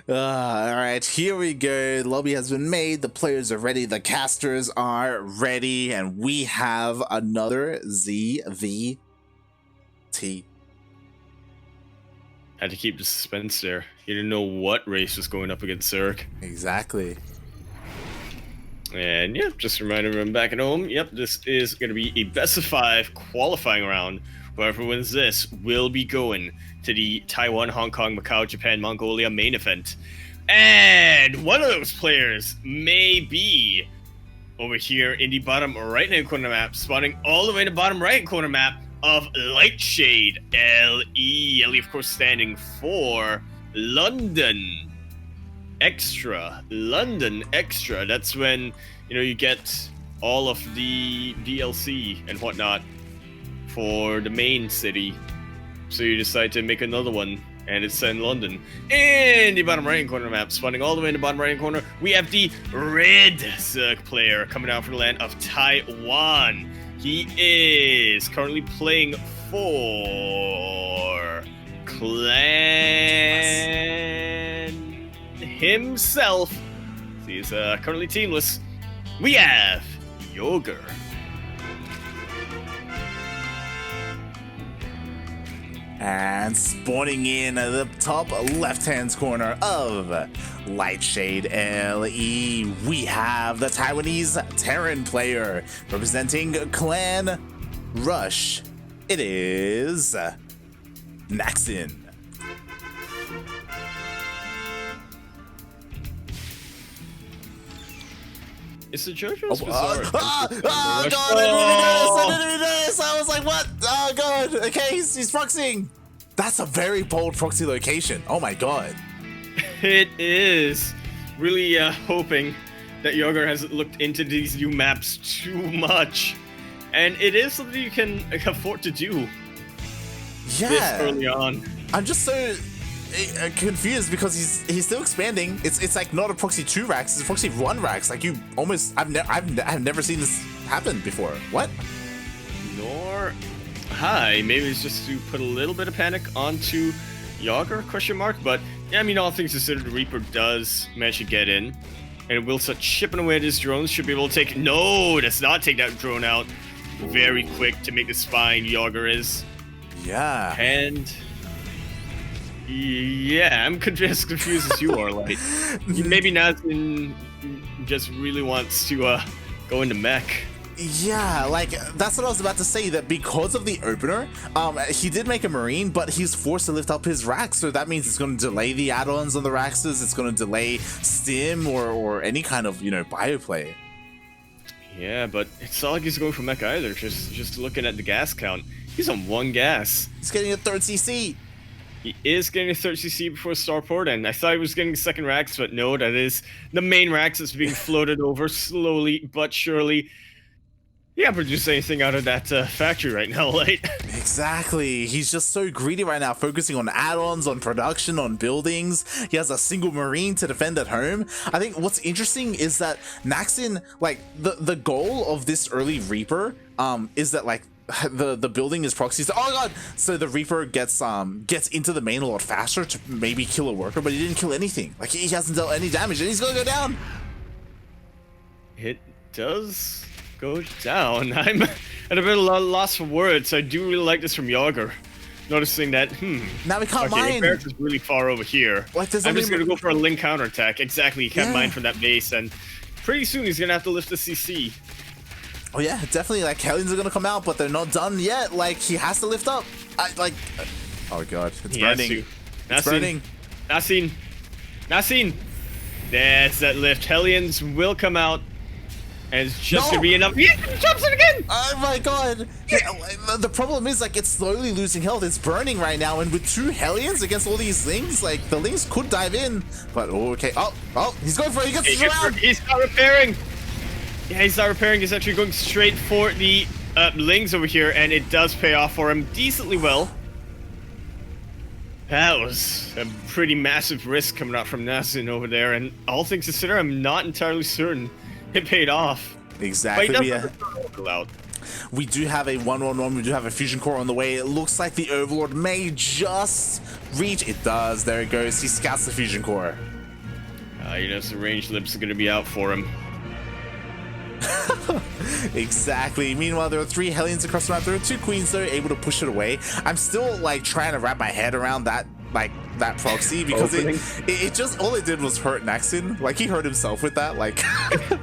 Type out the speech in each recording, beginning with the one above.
All right, here we go. The lobby has been made. The players are ready. The casters are ready. And we have another ZvT. Had to keep the suspense there. You didn't know what race was going up against Zerk. Exactly. And yep, just a reminder everyone back at home. Yep, this is going to be a best of 5 qualifying round. Whoever wins this will be going to the Taiwan, Hong Kong, Macau, Japan, Mongolia main event. And one of those players may be over here in the bottom right-hand corner map, spawning all the way in the bottom right-hand corner map of Lightshade LE. LE, of course, standing for London Extra. London Extra. That's when, you know, you get all of the DLC and whatnot for the main city. So you decide to make another one, and it's in London. In the bottom right-hand corner map, spawning all the way in the bottom right-hand corner, we have the red Zerk player coming out from the land of Taiwan. He is currently playing for Clan himself. He is currently teamless. We have YoGer. And spawning in at the top left-hand corner of Lightshade LE, we have the Taiwanese Terran player representing Clan Rush. It is Naxin. It's the JoJo's Bizarre. God, I didn't do this. I was like, what? Oh god, okay, he's proxying. That's a very bold proxy location. Oh my god. It is. Really hoping that YoGer hasn't looked into these new maps too much. And it is something you can afford to do this early on. I'm just so confused because he's still expanding. It's like not a proxy 2 racks, it's a proxy 1 racks. Like you almost I've never seen this happen before. What? Nor hi. Maybe it's just to put a little bit of panic onto YoGer, question mark. But yeah, I mean, all things considered, the Reaper does manage to get in, and it will start chipping away at his drones. Should be able to take no, does not take that drone out very quick to make the spine. YoGer is. Yeah. And yeah, I'm as confused as you are. Like, maybe Naxin just really wants to go into mech. Yeah, like that's what I was about to say, that because of the opener, he did make a marine, but he's forced to lift up his racks, so that means it's going to delay the add-ons on the racks, it's going to delay stim or any kind of, you know, bioplay. Yeah, but it's not like he's going for mech either. Just looking at the gas count, he's on 1 gas. He's getting a 3rd CC. He is getting a 3rd CC before starport, and I thought he was getting 2nd racks, but no, that is the main racks that's being floated over slowly but surely. He can't produce anything out of that factory right now, Light. Exactly. He's just so greedy right now, focusing on add-ons, on production, on buildings. He has a single marine to defend at home. I think what's interesting is that Naxin, like the goal of this early Reaper, is that like the building is proxies. Oh god! So the Reaper gets into the main a lot faster to maybe kill a worker, but he didn't kill anything. Like he hasn't dealt any damage, and he's gonna go down. It does go down. I'm at a bit of a loss for words. I do really like this from YoGer. Noticing that, now we can't mine. The barracks is really far over here. Like, I'm just gonna go for a link counterattack. Exactly, he can't mine from that base, and pretty soon he's gonna have to lift the CC. Oh yeah, definitely. Like Hellions are gonna come out, but they're not done yet. Like he has to lift up. Oh god, it's burning. It's burning. Naxin. That's that lift. Hellions will come out. And it's just gonna be enough. Yeah, he jumps it again! Oh my god! Yeah, the problem is, like, it's slowly losing health. It's burning right now, and with 2 Hellions against all these Lings, like, the Lings could dive in. But, okay. Oh, he's going for it. He gets it around. He's not repairing. Yeah, he's not repairing. He's actually going straight for the Lings over here, and it does pay off for him decently well. That was a pretty massive risk coming out from Naxin over there, and all things considered, I'm not entirely certain it paid off. Exactly. We do have a 1-1-1. We do have a fusion core on the way. It looks like the Overlord may just reach. It does. There it goes. He scouts the fusion core. You know, some range lips are going to be out for him. Exactly. Meanwhile, there are 3 Hellions across the map. There are 2 Queens though, able to push it away. I'm still like trying to wrap my head around that, like that proxy, because it just, all it did was hurt Naxin. Like he hurt himself with that. Like,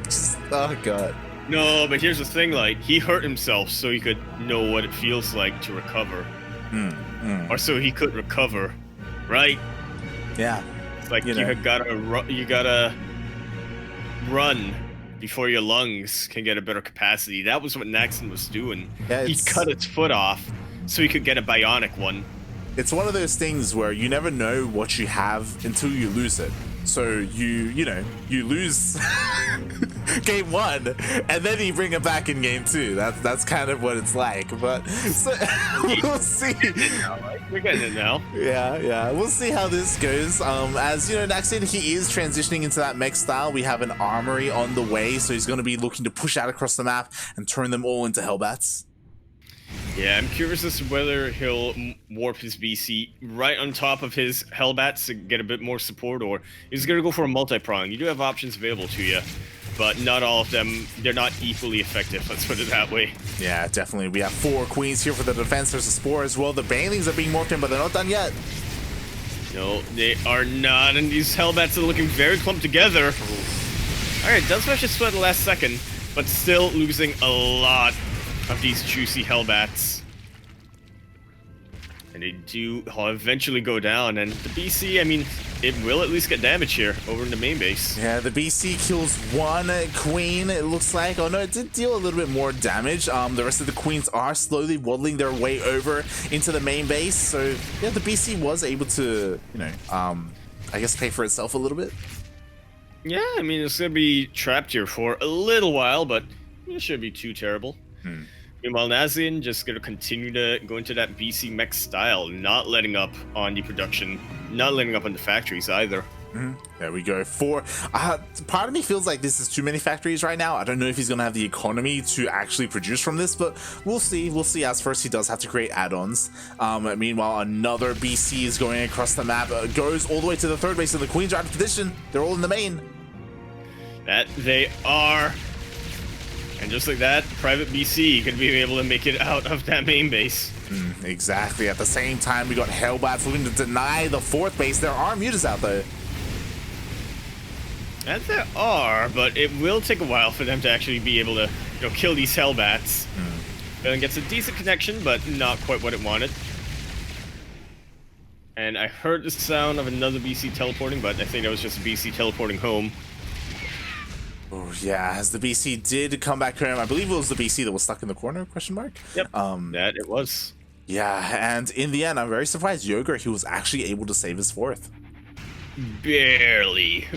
just, oh god. No, but here's the thing, like, he hurt himself so he could know what it feels like to recover. Or so he could recover, right? Yeah. It's like you gotta run before your lungs can get a better capacity. That was what Naxin was doing. Yeah, he cut its foot off so he could get a bionic one. It's one of those things where you never know what you have until you lose it. So you lose game 1 and then you bring it back in game 2. That's kind of what it's like. But so, we'll see. We're getting it now. Yeah, we'll see how this goes. As you know, Naxin, he is transitioning into that mech style. We have an armory on the way, so he's going to be looking to push out across the map and turn them all into Hellbats. Yeah, I'm curious as to whether he'll warp his BC right on top of his Hellbats to get a bit more support, or he's going to go for a multi-prong. You do have options available to you, but not all of them, they're not equally effective, let's put it that way. Yeah, definitely. We have 4 Queens here for the defense. There's a Spore as well. The Banelings are being morphed in, but they're not done yet. No, they are not, and these Hellbats are looking very clumped together. Alright, Dunsmash just split the last second, but still losing a lot of these juicy Hellbats. And they do eventually go down, and the BC, I mean, it will at least get damage here over in the main base. Yeah, the BC kills 1 Queen, it looks like. Oh no, it did deal a little bit more damage. The rest of the Queens are slowly waddling their way over into the main base. So yeah, the BC was able to, you know, I guess pay for itself a little bit. Yeah, I mean, it's going to be trapped here for a little while, but it shouldn't be too terrible. Meanwhile, Naxin just going to continue to go into that BC mech style, not letting up on the production, not letting up on the factories either. There we go. 4. Part of me feels like this is too many factories right now. I don't know if he's going to have the economy to actually produce from this, but we'll see. We'll see. As first, he does have to create add-ons. Meanwhile, another BC is going across the map. Goes all the way to the 3rd base, and the Queens are out of position. They're all in the main. That they are. And just like that, Private BC could be able to make it out of that main base. Exactly. At the same time, we got Hellbats looking to deny the 4th base. There are mutas out though. And there are, but it will take a while for them to actually be able to, you know, kill these Hellbats. It gets a decent connection, but not quite what it wanted. And I heard the sound of another BC teleporting, but I think that was just a BC teleporting home. Oh yeah, as the BC did come back home. I believe it was the BC that was stuck in the corner, question mark? Yep, that it was. Yeah, and in the end, I'm very surprised YoGer, he was actually able to save his 4th. Barely.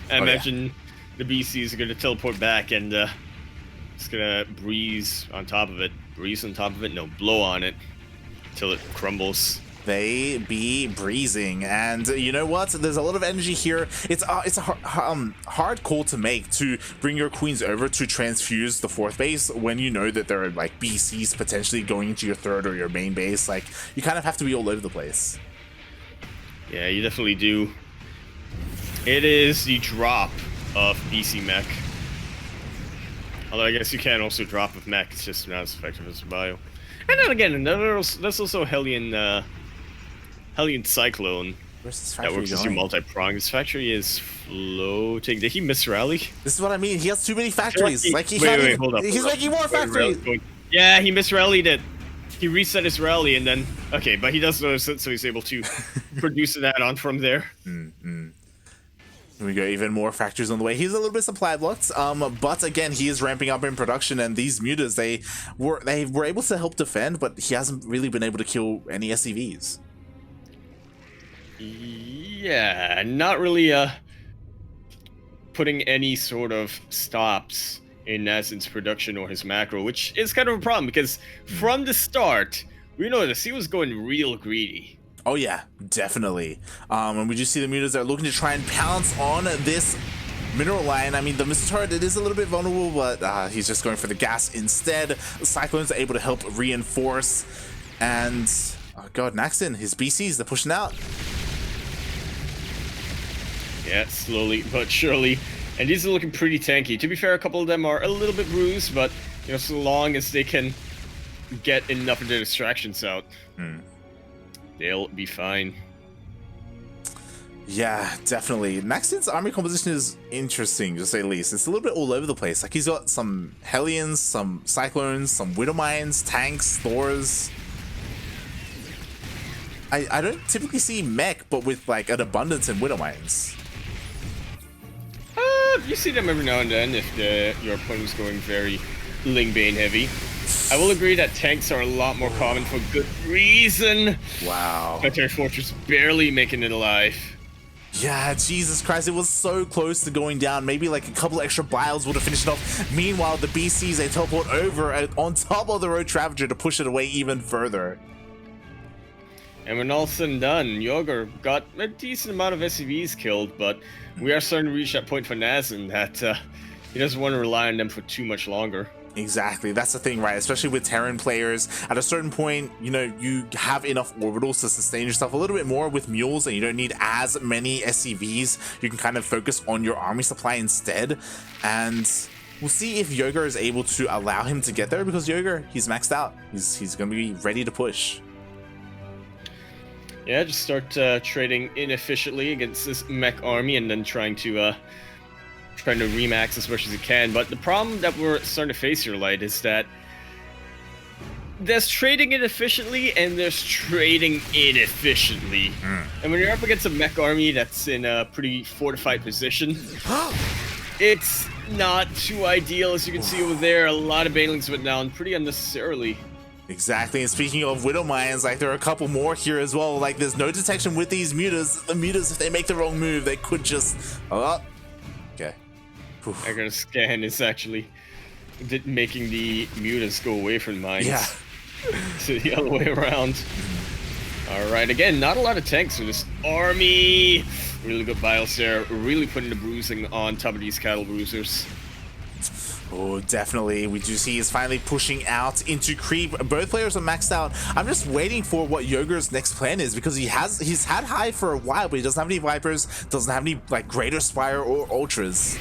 I imagine the BCs are going to teleport back and it's going to breeze on top of it. Breeze on top of it? No, blow on it until it crumbles. They be breezing, and you know what, there's a lot of energy here. It's a hard call to make, to bring your Queens over to transfuse the 4th base when you know that there are like BCs potentially going into your 3rd or your main base. Like, you kind of have to be all over the place. Yeah, you definitely do. It is the drop of BC mech. Although I guess you can also drop with mech, it's just not as effective as bio. And then again, that's also Hellion Cyclone. Where's this factory that works as your multi-prong. This factory is floating. Did he miss rally? This is what I mean. He has too many factories. Like, he hold up. He's making more factories. Yeah, he misrallied it. He reset his rally and then... Okay, but he does notice it, so he's able to produce an add-on from there. Here we go, even more factories on the way. He's a little bit supply blocked, but again, he is ramping up in production, and these mutas, they were able to help defend, but he hasn't really been able to kill any SCVs. Yeah, not really putting any sort of stops in Naxin's production or his macro, which is kind of a problem, because from the start, we noticed he was going real greedy. Oh yeah, definitely. And we just see the mutas that are looking to try and pounce on this mineral line. I mean, the missile turret, it is a little bit vulnerable, but he's just going for the gas instead. The Cyclones are able to help reinforce. And, oh god, Naxin, his BCs, they're pushing out. Yeah, slowly but surely. And these are looking pretty tanky. To be fair, a couple of them are a little bit bruised, but you know, so long as they can get enough of their distractions out, they'll be fine. Yeah, definitely. Naxin's army composition is interesting, to say the least. It's a little bit all over the place. Like, he's got some Hellions, some Cyclones, some Widowmines, tanks, Thors. I don't typically see mech, but with like an abundance in Widowmines. You see them every now and then if your opponent's going very Lingbane heavy. I will agree that tanks are a lot more common for good reason. Wow. Planetary Fortress barely making it alive. Yeah, Jesus Christ, it was so close to going down. Maybe like a couple extra biles would have finished it off. Meanwhile, the BCs, they teleport over on top of the Road Travager to push it away even further. And when all's said and done, YoGer got a decent amount of SCVs killed, but we are starting to reach that point for Naxin that he doesn't want to rely on them for too much longer. Exactly, that's the thing, right? Especially with Terran players, at a certain point, you know, you have enough orbitals to sustain yourself a little bit more with mules, and you don't need as many SCVs. You can kind of focus on your army supply instead, and we'll see if YoGer is able to allow him to get there, because YoGer, he's maxed out. He's going to be ready to push. Yeah, just start trading inefficiently against this mech army, and then trying to remax as much as you can. But the problem that we're starting to face here, Light, is that there's trading inefficiently and there's trading inefficiently. And when you're up against a mech army that's in a pretty fortified position, it's not too ideal. As you can see over there, a lot of banelings went down pretty unnecessarily. Exactly, and speaking of Widowmines, like, there are a couple more here as well. Like, there's no detection with these mutas. The mutas, if they make the wrong move, they could just... Oh, okay. I got a scan is actually making the mutas go away from mines. Yeah. To the other way around. Alright, again, not a lot of tanks in this army. Really good bios there. Really putting the bruising on top of these cattle bruisers. Oh, definitely. We do see he's finally pushing out into creep. Both players are maxed out. I'm just waiting for what YoGer's next plan is, because he's had high for a while, but he doesn't have any Vipers, doesn't have any like Greater Spire or Ultras.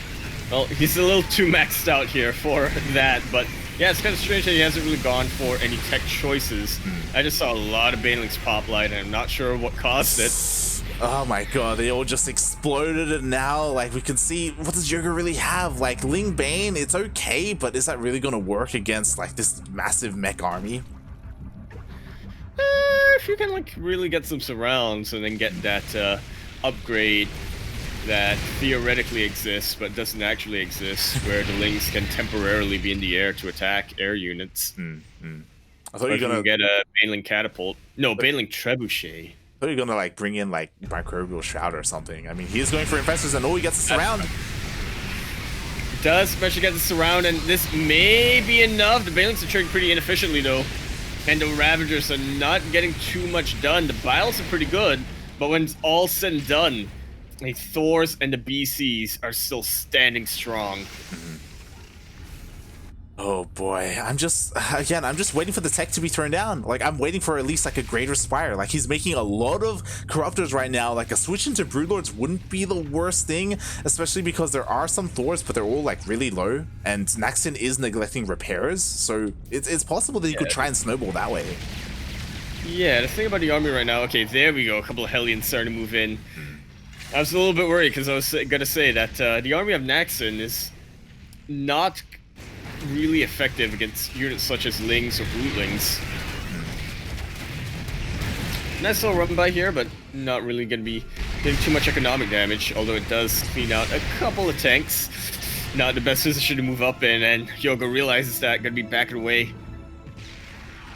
Well, he's a little too maxed out here for that, but yeah, it's kind of strange that he hasn't really gone for any tech choices. I just saw a lot of banelings pop light, and I'm not sure what caused it. Oh my god, they all just exploded, and now, like, we can see, what does YoGer really have? Like, Ling Bane, it's okay, but is that really gonna work against, like, this massive mech army? If you can, like, really get some surrounds and then get that upgrade that theoretically exists but doesn't actually exist, where the Lings can temporarily be in the air to attack air units. I thought you were gonna get a Baneling Catapult. No, Baneling Trebuchet. I thought you were gonna like bring in like Microbial Shroud or something. I mean, he's going for Infestors, and he gets a surround. Does especially get the surround, and this may be enough. The Banelings are trading pretty inefficiently though, and the Ravagers are not getting too much done. The Biles are pretty good, but when it's all said and done, the Thors and the BCs are still standing strong. Oh boy, I'm just waiting for the tech to be thrown down. Like, I'm waiting for at least like a Greater Spire. Like, he's making a lot of Corruptors right now. Like, a switch into Broodlords wouldn't be the worst thing, especially because there are some Thors, but they're all like really low, and Naxin is neglecting repairs, so it's possible that he could try and snowball that way. Yeah, the thing about the army right now, okay, there we go, a couple of Hellions starting to move in. I was a little bit worried because I was gonna say that the army of Naxin is not really effective against units such as Lings or Brootlings. Nice little run by here, but not really going to be doing too much economic damage, although it does clean out a couple of tanks. Not the best position to move up in, and YoGer realizes that, going to be backing away.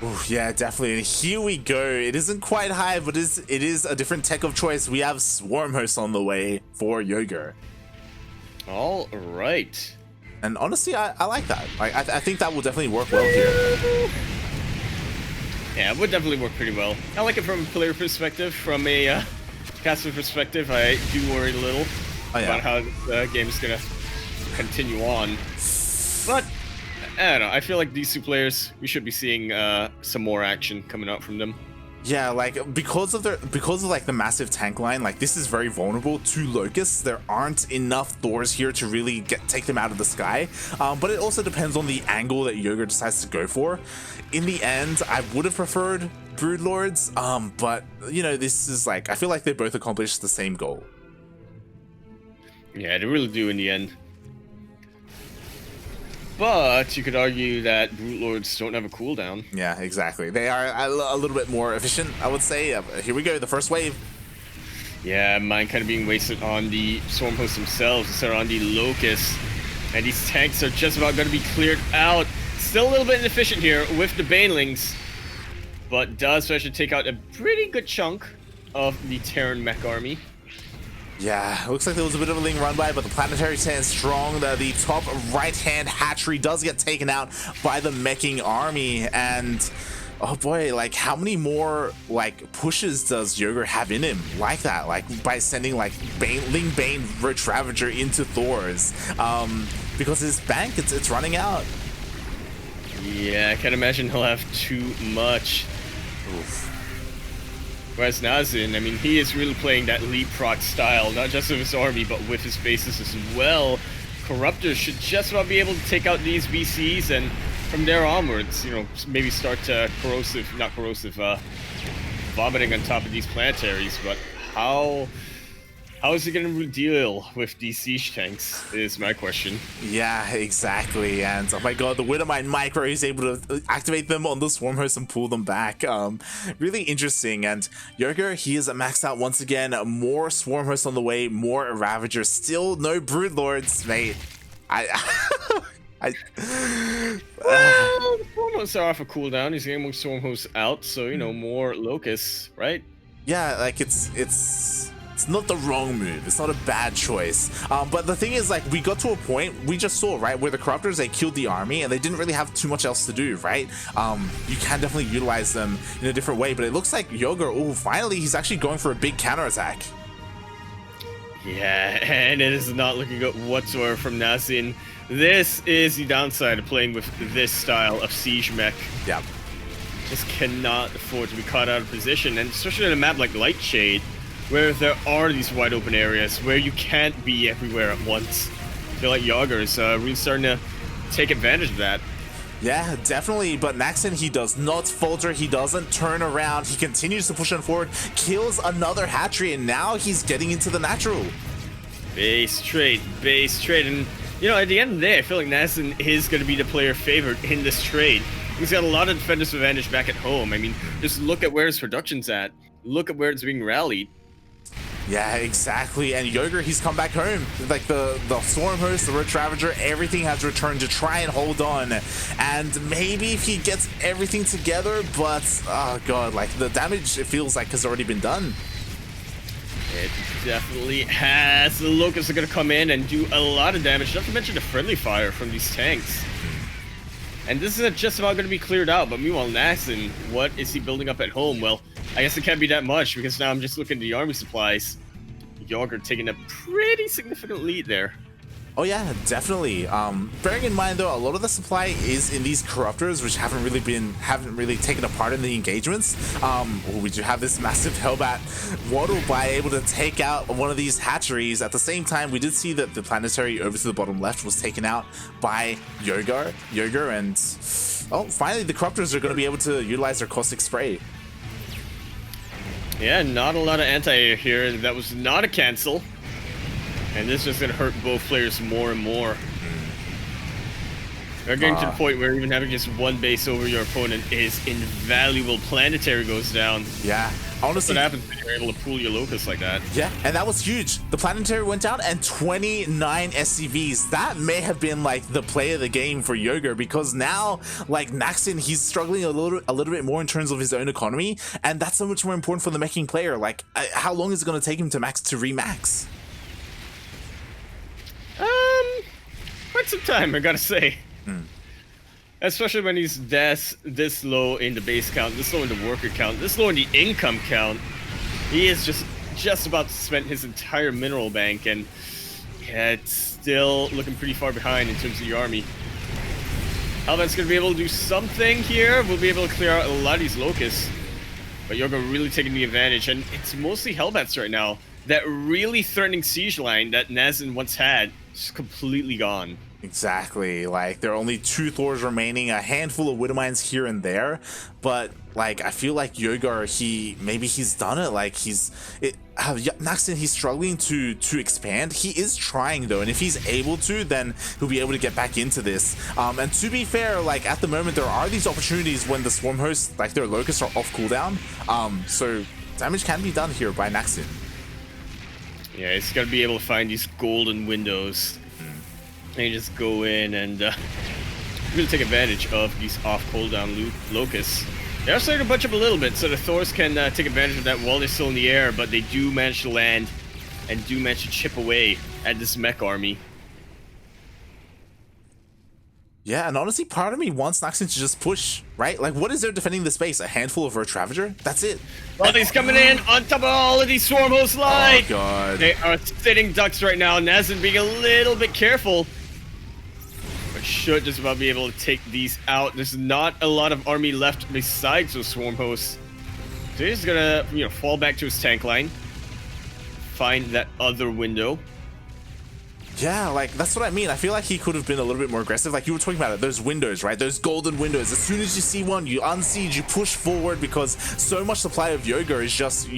Ooh, yeah, definitely. And here we go. It isn't quite high, but it is a different tech of choice. We have Swarm Host on the way for YoGer. All right. And honestly, I like that. Like, I think that will definitely work well here. Yeah, it would definitely work pretty well. I like it from a player perspective. From a caster perspective, I do worry a little about how the game is going to continue on. But, I don't know. I feel like these two players, we should be seeing some more action coming out from them. Yeah, like because of like the massive tank line, like this is very vulnerable to locusts. There aren't enough Thors here to really take them out of the sky. But it also depends on the angle that YoGer decides to go for. In the end, I would have preferred Broodlords, but you know, this is like, I feel like they both accomplished the same goal. Yeah, they really do in the end. But you could argue that Broodlords don't have a cooldown. Yeah, exactly. They are a little bit more efficient, I would say. Here we go, the first wave. Yeah, mine kind of being wasted on the Swarm Hosts themselves instead of on the Locusts. And these tanks are just about going to be cleared out. Still a little bit inefficient here with the Banelings, but does actually take out a pretty good chunk of the Terran mech army. Yeah, looks like there was a bit of a ling run by, but the planetary stands strong. The top right-hand hatchery does get taken out by the meching army, and oh boy, like how many more like pushes does YoGer have in him like that? Like by sending like Ling Bane Roach Ravager into Thors, because his bank it's running out. Yeah, I can't imagine he'll have too much. Oof. Whereas Naxin, I mean, he is really playing that leapfrog style, not just with his army, but with his bases as well. Corruptors should just about be able to take out these VCs, and from there onwards, you know, maybe start vomiting on top of these planetaries. But how is he going to deal with these siege tanks is my question. Yeah, exactly. And oh my god, the Widowmine Micro is able to activate them on the Swarm Host and pull them back. Really interesting. And YoGer, he is maxed out once again. More Swarm Hosts on the way, more Ravagers. Still no Broodlords, mate. Well, the Swarm Hosts are off a cooldown. He's getting more Swarm Hosts out, so, you know, more Locusts, right? Yeah, like it's not the wrong move. It's not a bad choice. But the thing is, like, we got to a point, we just saw, right, where the Corruptors, they killed the army and they didn't really have too much else to do, right? You can definitely utilize them in a different way, but it looks like YoGer, oh, finally, he's actually going for a big counterattack. Yeah, and it is not looking good whatsoever from Naxin. This is the downside of playing with this style of siege mech. Yeah. Just cannot afford to be caught out of position, and especially in a map like Lightshade, where there are these wide open areas where you can't be everywhere at once. I feel like YoGer is really starting to take advantage of that. Yeah, definitely, but Naxin, he does not falter, he doesn't turn around, he continues to push on forward, kills another hatchery, and now he's getting into the natural. Base trade, and you know, at the end of the day, I feel like Naxin is going to be the player favorite in this trade. He's got a lot of defensive advantage back at home. I mean, just look at where his production's at, look at where it's being rallied. Yeah, exactly. And YoGer, he's come back home. Like the Swarm Host, the Roach Ravager, everything has returned to try and hold on. And maybe if he gets everything together, but oh god, like the damage, it feels like has already been done. It definitely has. The Locusts are going to come in and do a lot of damage, not to mention the friendly fire from these tanks. And this isn't just about going to be cleared out, but meanwhile, Naxin, what is he building up at home? Well, I guess it can't be that much, because now I'm just looking at the army supplies. YoGer taking a pretty significant lead there. Oh yeah, definitely. Bearing in mind though, a lot of the supply is in these Corruptors, which haven't really taken a part in the engagements. We do have this massive Hellbat Waddle by able to take out one of these hatcheries. At the same time, we did see that the planetary over to the bottom left was taken out by YoGer, and oh, finally the Corruptors are going to be able to utilize their caustic spray. Yeah, not a lot of anti-air here. That was not a cancel. And this is going to hurt both players more and more. We're getting to the point where even having just one base over your opponent is invaluable. Planetary goes down. Yeah, honestly. That's what happens when you're able to pool your Locusts like that. Yeah, and that was huge. The planetary went down and 29 SCVs. That may have been like the play of the game for YoGer, because now like Naxin, he's struggling a little bit more in terms of his own economy, and that's so much more important for the meching player. Like, how long is it going to take him to remax? Quite some time, I gotta say. Especially when he's this low in the base count, this low in the worker count, this low in the income count. He is just about to spend his entire mineral bank, and yeah, it's still looking pretty far behind in terms of the army. Hellbat's gonna be able to do something here. We'll be able to clear out a lot of these Locusts. But YoGer really taking the advantage, and it's mostly Hellbats right now. That really threatening siege line that Naxin once had is completely gone. Exactly. Like, there are only 2 Thors remaining, a handful of Widowmines here and there, but like, I feel like YoGer, he's done it. Like, Naxin, he's struggling to expand. He is trying though, and if he's able to, then he'll be able to get back into this. And to be fair, like, at the moment there are these opportunities when the Swarm hosts, like their locusts, are off cooldown. So damage can be done here by Naxin. Yeah, he's got to be able to find these golden windows. And you just go in and really take advantage of these off cooldown locusts. They are starting to bunch up a little bit, so the Thors can take advantage of that while they're still in the air, but they do manage to land and do manage to chip away at this mech army. Yeah, and honestly, part of me wants Naxin to just push, right? Like, what is there defending the space? A handful of Roach Ravager? That's it. Well, he's coming in on top of all of these Swarm hosts live. Oh, God. They are sitting ducks right now. Naxin being a little bit careful. But should just about be able to take these out. There's not a lot of army left besides those Swarm hosts. So he's gonna, fall back to his tank line. Find that other window. Yeah, like, that's what I mean. I feel like he could have been a little bit more aggressive. Like, you were talking about it, those windows, right? Those golden windows. As soon as you see one, you unsiege, you push forward, because so much supply of YoGer is just,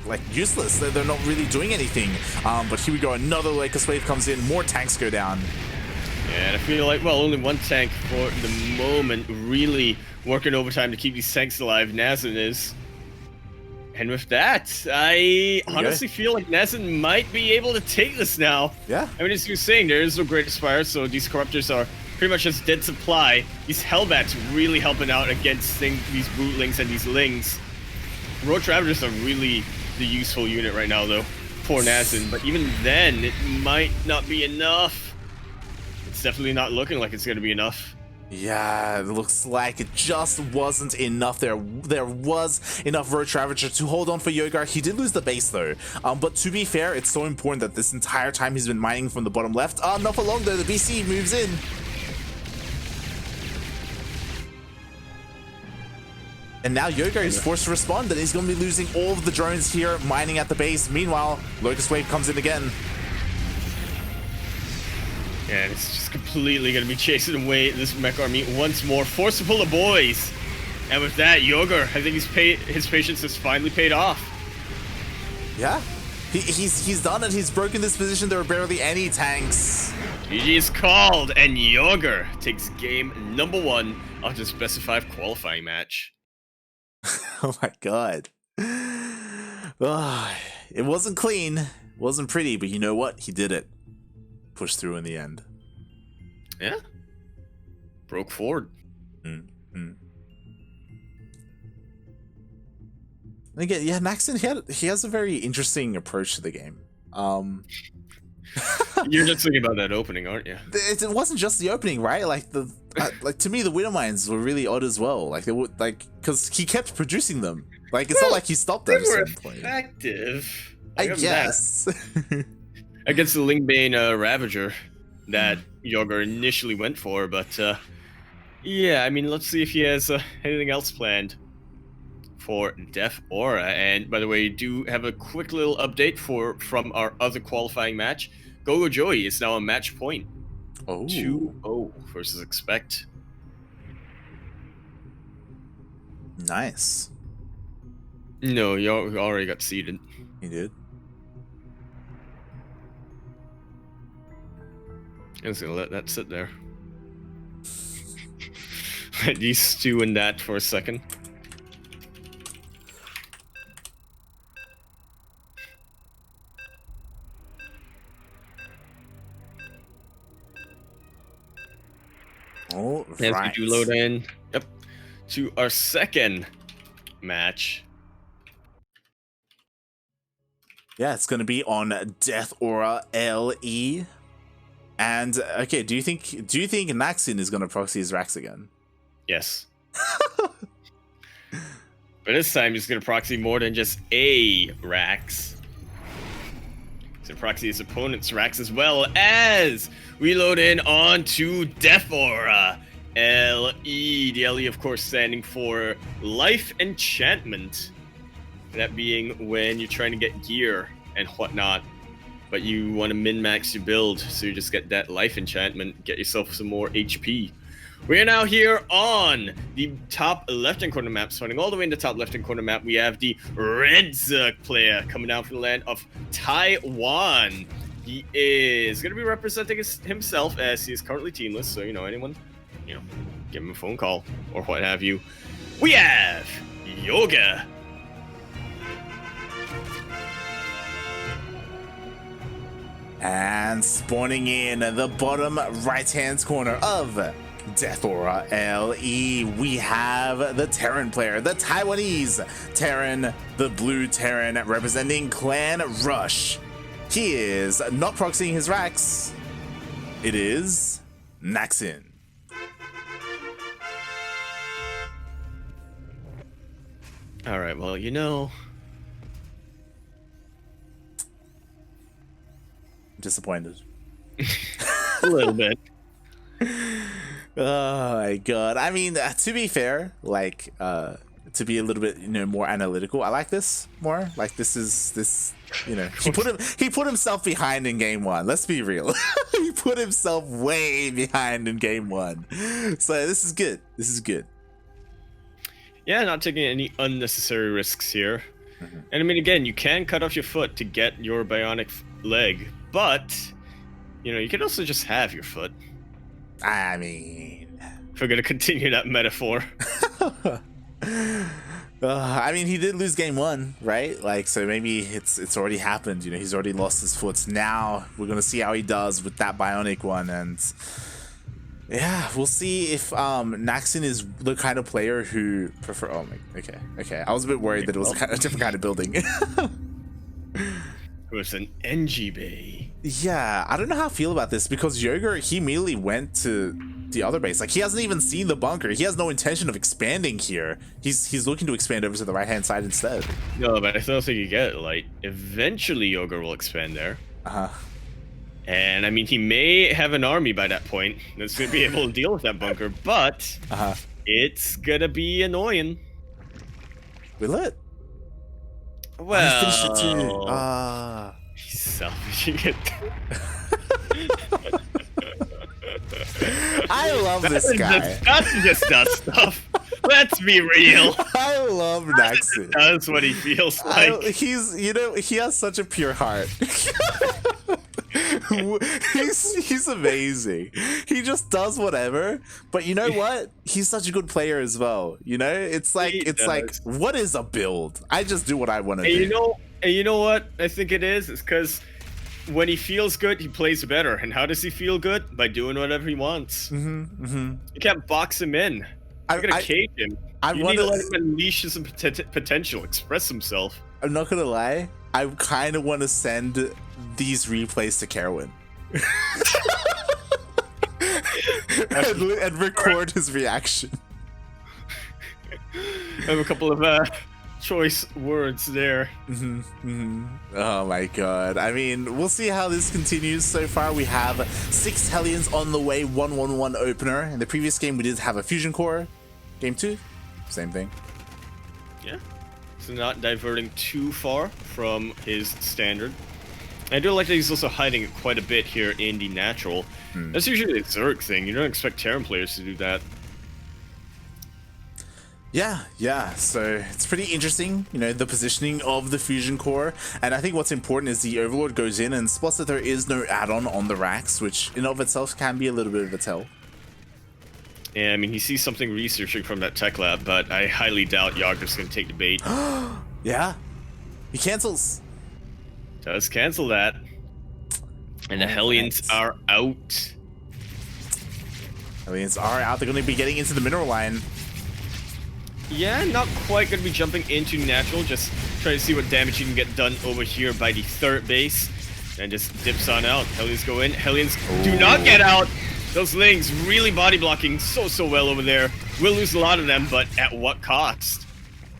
like, useless. They're not really doing anything. But here we go. Another Locust Wave comes in. More tanks go down. Yeah, and I feel like, well, only one tank for the moment, really working overtime to keep these tanks alive. Naxin is. And with that, I honestly feel like Naxin might be able to take this now. Yeah. I mean, as you were saying, there is no Great Aspire, so these Corruptors are pretty much just dead supply. These Hellbats really helping out against these Brootlings and these Lings. Roach Ravagers are really the useful unit right now, though, for Naxin. But even then, it might not be enough. It's definitely not looking like it's going to be enough. Yeah, it looks like it just wasn't enough. There was enough Roach Ravager to hold on for YoGer. He did lose the base though. But to be fair, it's so important that this entire time he's been mining from the bottom left. Not for long though, the BC moves in. And now YoGer is forced to respond, and he's going to be losing all of the drones here mining at the base. Meanwhile, Locust Wave comes in again. And it's just completely going to be chasing away this mech army once more. Forced to pull the boys. And with that, YoGer, I think his patience has finally paid off. Yeah, he's done it. He's broken this position. There are barely any tanks. GG is called, and YoGer takes game number 1 of this best of 5 qualifying match. Oh my God. It wasn't clean. Wasn't pretty, but you know what? He did it. Pushed through in the end. Yeah. Broke forward. Again, yeah, Naxin, he has a very interesting approach to the game. You're just thinking about that opening, aren't you? It wasn't just the opening, right? Like like to me, the Widowmines were really odd as well. Like they would, like, because he kept producing them. Like it's not like he stopped at a certain point. Effective. I guess. Against the Lingbane Ravager that YoGer initially went for, but yeah, I mean, let's see if he has anything else planned for Death Aura. And by the way, we do have a quick little update from our other qualifying match. Gogo Joey is now a match point. Oh. 2-0 versus Expect. Nice. No, you already got seeded. He did. I'm just gonna let that sit there. Let you stew in that for a second. All As we right. do load in, to our second match. Yeah, it's gonna be on Death Aura LE. And okay, do you think Naxin is gonna proxy his Rax again? Yes. But this time he's gonna proxy more than just a Rax. He's gonna proxy his opponent's Rax as well as we load in onto Death Aura LE. The LE, of course, standing for Life Enchantment. That being when you're trying to get gear and whatnot, but you want to min-max your build, so you just get that life enchantment, get yourself some more HP. We are now here on the top left-hand corner map, starting all the way in the top left-hand corner map. We have the Red Zerg player coming down from the land of Taiwan. He is going to be representing himself, as he is currently teamless, so, anyone, give him a phone call or what have you. We have YoGer. And spawning in the bottom right-hand corner of Death Aura LE, we have the Terran player, the Taiwanese Terran, the blue Terran representing Clan Rush. He is not proxying his racks. It is Naxin. All right, well, Disappointed. A little bit. Oh my god. I mean, to be fair, to be a little bit, more analytical, I like this more. Like, he put himself behind in game one. Let's be real. He put himself way behind in game one. So this is good. This is good. Yeah, not taking any unnecessary risks here. And I mean, again, you can cut off your foot to get your bionic leg, but, you can also just have your foot. I mean, if we're gonna continue that metaphor. I mean, he did lose game one, right? Like, so maybe it's already happened. He's already lost his foot. Now we're gonna see how he does with that bionic one, and yeah, we'll see if Naxin is the kind of player who prefer. Oh my, okay. I was a bit worried that it was a different kind of building. It was an NG Bay. Yeah, I don't know how I feel about this, because YoGer, he immediately went to the other base. Like, he hasn't even seen the bunker. He has no intention of expanding here. He's looking to expand over to the right-hand side instead. No, but I still think you get it. Like, eventually YoGer will expand there. And I mean, he may have an army by that point that's going to be able to deal with that bunker, but it's going to be annoying. Will it? Well, he's selfishing it. I love this guy. That's just does stuff. Let's be real. I love Naxin. That's what he feels like. He has such a pure heart. he's amazing. He just does whatever, but you know what? He's such a good player as well. It's like what is a build? I just do what I want to do. And you know what I think it is? It's because when he feels good, he plays better. And how does he feel good? By doing whatever he wants. You can't box him in. You're gonna cage him. You need to let him unleash his potential, express himself. I'm not gonna lie. I kind of want to send these replays to Carwin and record his reaction. I have a couple of choice words there. Oh my god. I mean, we'll see how this continues. So far we have 6 Hellions on the way, 1-1-1 opener. In the previous game we did have a fusion core. Game 2, same thing. Yeah, so not diverting too far from his standard. I do like that he's also hiding it quite a bit here in the natural. That's usually a Zerg thing. You don't expect Terran players to do that. Yeah, so it's pretty interesting, the positioning of the fusion core. And I think what's important is the Overlord goes in and spots that there is no add-on on the racks, which in of itself can be a little bit of a tell. Yeah, I mean, he sees something researching from that tech lab, but I highly doubt YoGer's going to take the bait. Yeah, he cancels. Does cancel that. And the Hellions are out. Hellions are out. They're going to be getting into the mineral line. Yeah, not quite going to be jumping into natural. Just trying to see what damage you can get done over here by the third base. And just dips on out. Hellions go in. Hellions do not get out. Those Lings really body blocking so well over there. We'll lose a lot of them, but at what cost?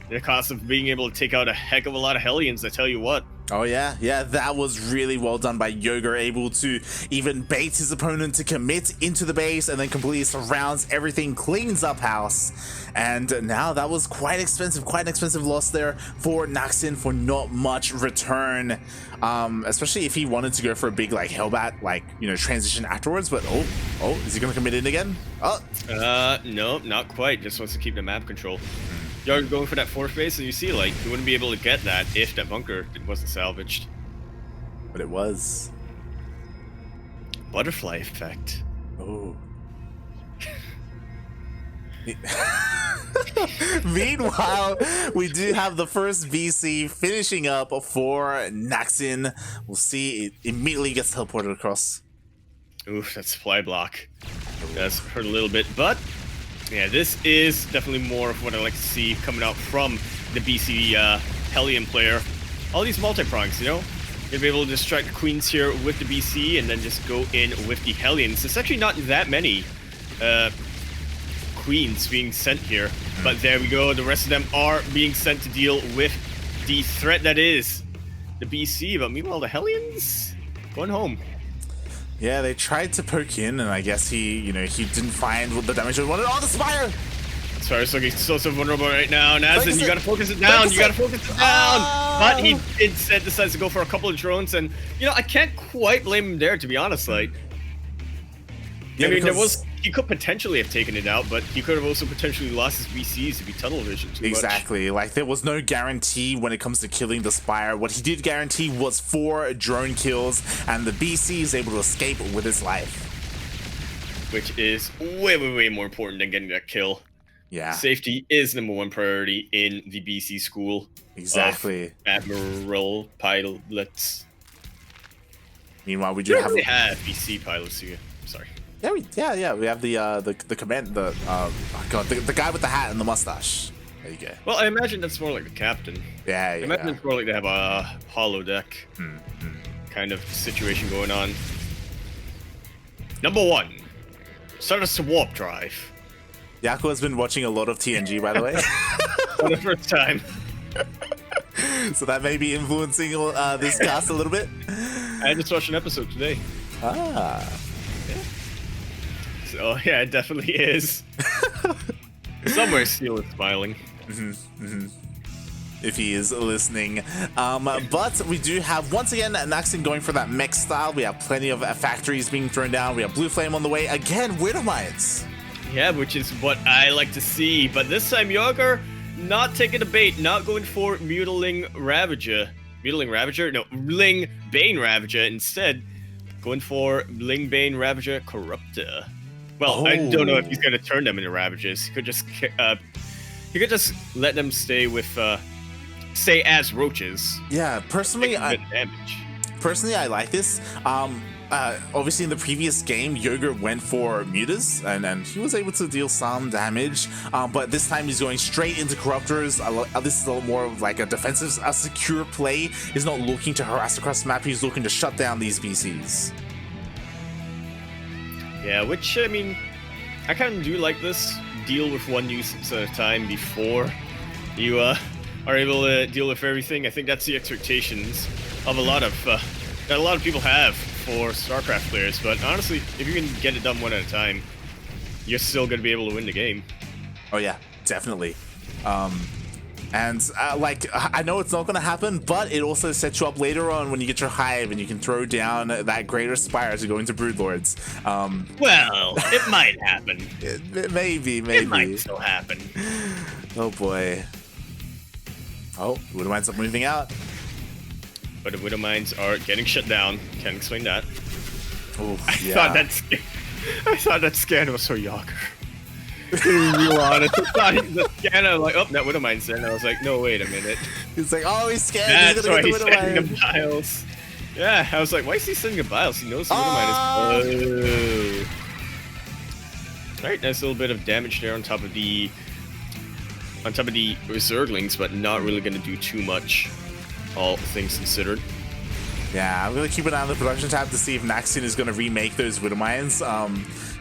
The cost of being able to take out a heck of a lot of Hellions, I tell you what. Oh yeah, yeah, that was really well done by YoGer, able to even bait his opponent to commit into the base and then completely surrounds everything, cleans up house. And now that was quite an expensive loss there for Naxin for not much return. Especially if he wanted to go for a big like Hellbat, like, you know, transition afterwards. But oh, is he gonna commit in again? Oh, no, not quite. Just wants to keep the map control. You're going for that fourth base, and you see, like, you wouldn't be able to get that if that bunker wasn't salvaged. But it was. Butterfly effect. Oh. Meanwhile, we do have the first VC finishing up for Naxin. We'll see, it immediately gets teleported across. Oof, that supply block does hurt a little bit, but yeah, this is definitely more of what I like to see coming out from the BC Hellion player. All these multi-prongs, you know? You'll be able to distract the Queens here with the BC and then just go in with the Hellions. It's actually not that many Queens being sent here, but there we go. The rest of them are being sent to deal with the threat that is the BC, but meanwhile the Hellions going home. Yeah, they tried to poke in, and I guess he didn't find what the damage was wanted. Oh, the Spire! Spire's looking so vulnerable right now. Naxin, you gotta focus it down. You gotta focus it down. But he instead decides to go for a couple of drones, and you know, I can't quite blame him there, to be honest. Like, yeah, I mean, he could potentially have taken it out, but he could have also potentially lost his VCs if he tunnel vision too much. Exactly. Like, there was no guarantee when it comes to killing the Spire. What he did guarantee was 4 drone kills, and the BC is able to escape with his life. Which is way more important than getting that kill. Yeah. Safety is #1 priority in the BC school. Exactly. Admiral pilots. Meanwhile, we do have BC pilots here. Sorry. Yeah, we have the command, the guy with the hat and the mustache. There you go. Well, I imagine that's more like the captain. Yeah. I imagine it's more like they have a hollow deck kind of situation going on. #1, start us to warp drive. Yaku has been watching a lot of TNG, by the way. For the first time. So that may be influencing this cast a little bit. I just watched an episode today. Ah. So yeah, it definitely is. Somewhere Steel is smiling. If he is listening. But we do have, once again, Naxin going for that mech style. We have plenty of factories being thrown down. We have Blue Flame on the way. Again, Widow Mines. Yeah, which is what I like to see. But this time, YoGer not taking the bait, not going for Mutiling Ravager. Mutiling Ravager? No, Ling Bane Ravager. Instead, going for Ling Bane Ravager Corruptor. Well, I don't know if he's going to turn them into Ravagers. He could just let them stay with, stay as roaches. Yeah, personally, I like this. Obviously, in the previous game, YoGer went for Mutas, and he was able to deal some damage. But this time, he's going straight into Corruptors. This is a little more of like a defensive, a secure play. He's not looking to harass across the map. He's looking to shut down these BCs. Yeah, which, I mean, I kind of do like this. Deal with one nuisance at a time before you are able to deal with everything. I think that's the expectations of a lot of that a lot of people have for StarCraft players. But honestly, if you can get it done one at a time, you're still going to be able to win the game. Oh yeah, definitely. Like, I know it's not going to happen, but it also sets you up later on when you get your hive and you can throw down that greater spire to go into Broodlords. Well, it might happen. Maybe. It might still happen. Oh boy. Oh, Widow Mines are moving out. But the Widow Mines are getting shut down. Can't explain that. Ooh, I thought that scan was so YoGer. To be real honest, I thought the scanner, like, oh, that Widow Mine's there, and I was like, no, wait a minute. He's like, oh, he's scared. That's why he's sending the biles. Yeah, I was like, why is he sending the biles? He knows the Widow Mine is. Alright, nice little bit of damage there on top of the Zerglings, but not really going to do too much, all things considered. Yeah, I'm going to keep an eye on the production tab to see if Naxin is going to remake those Widow Mines.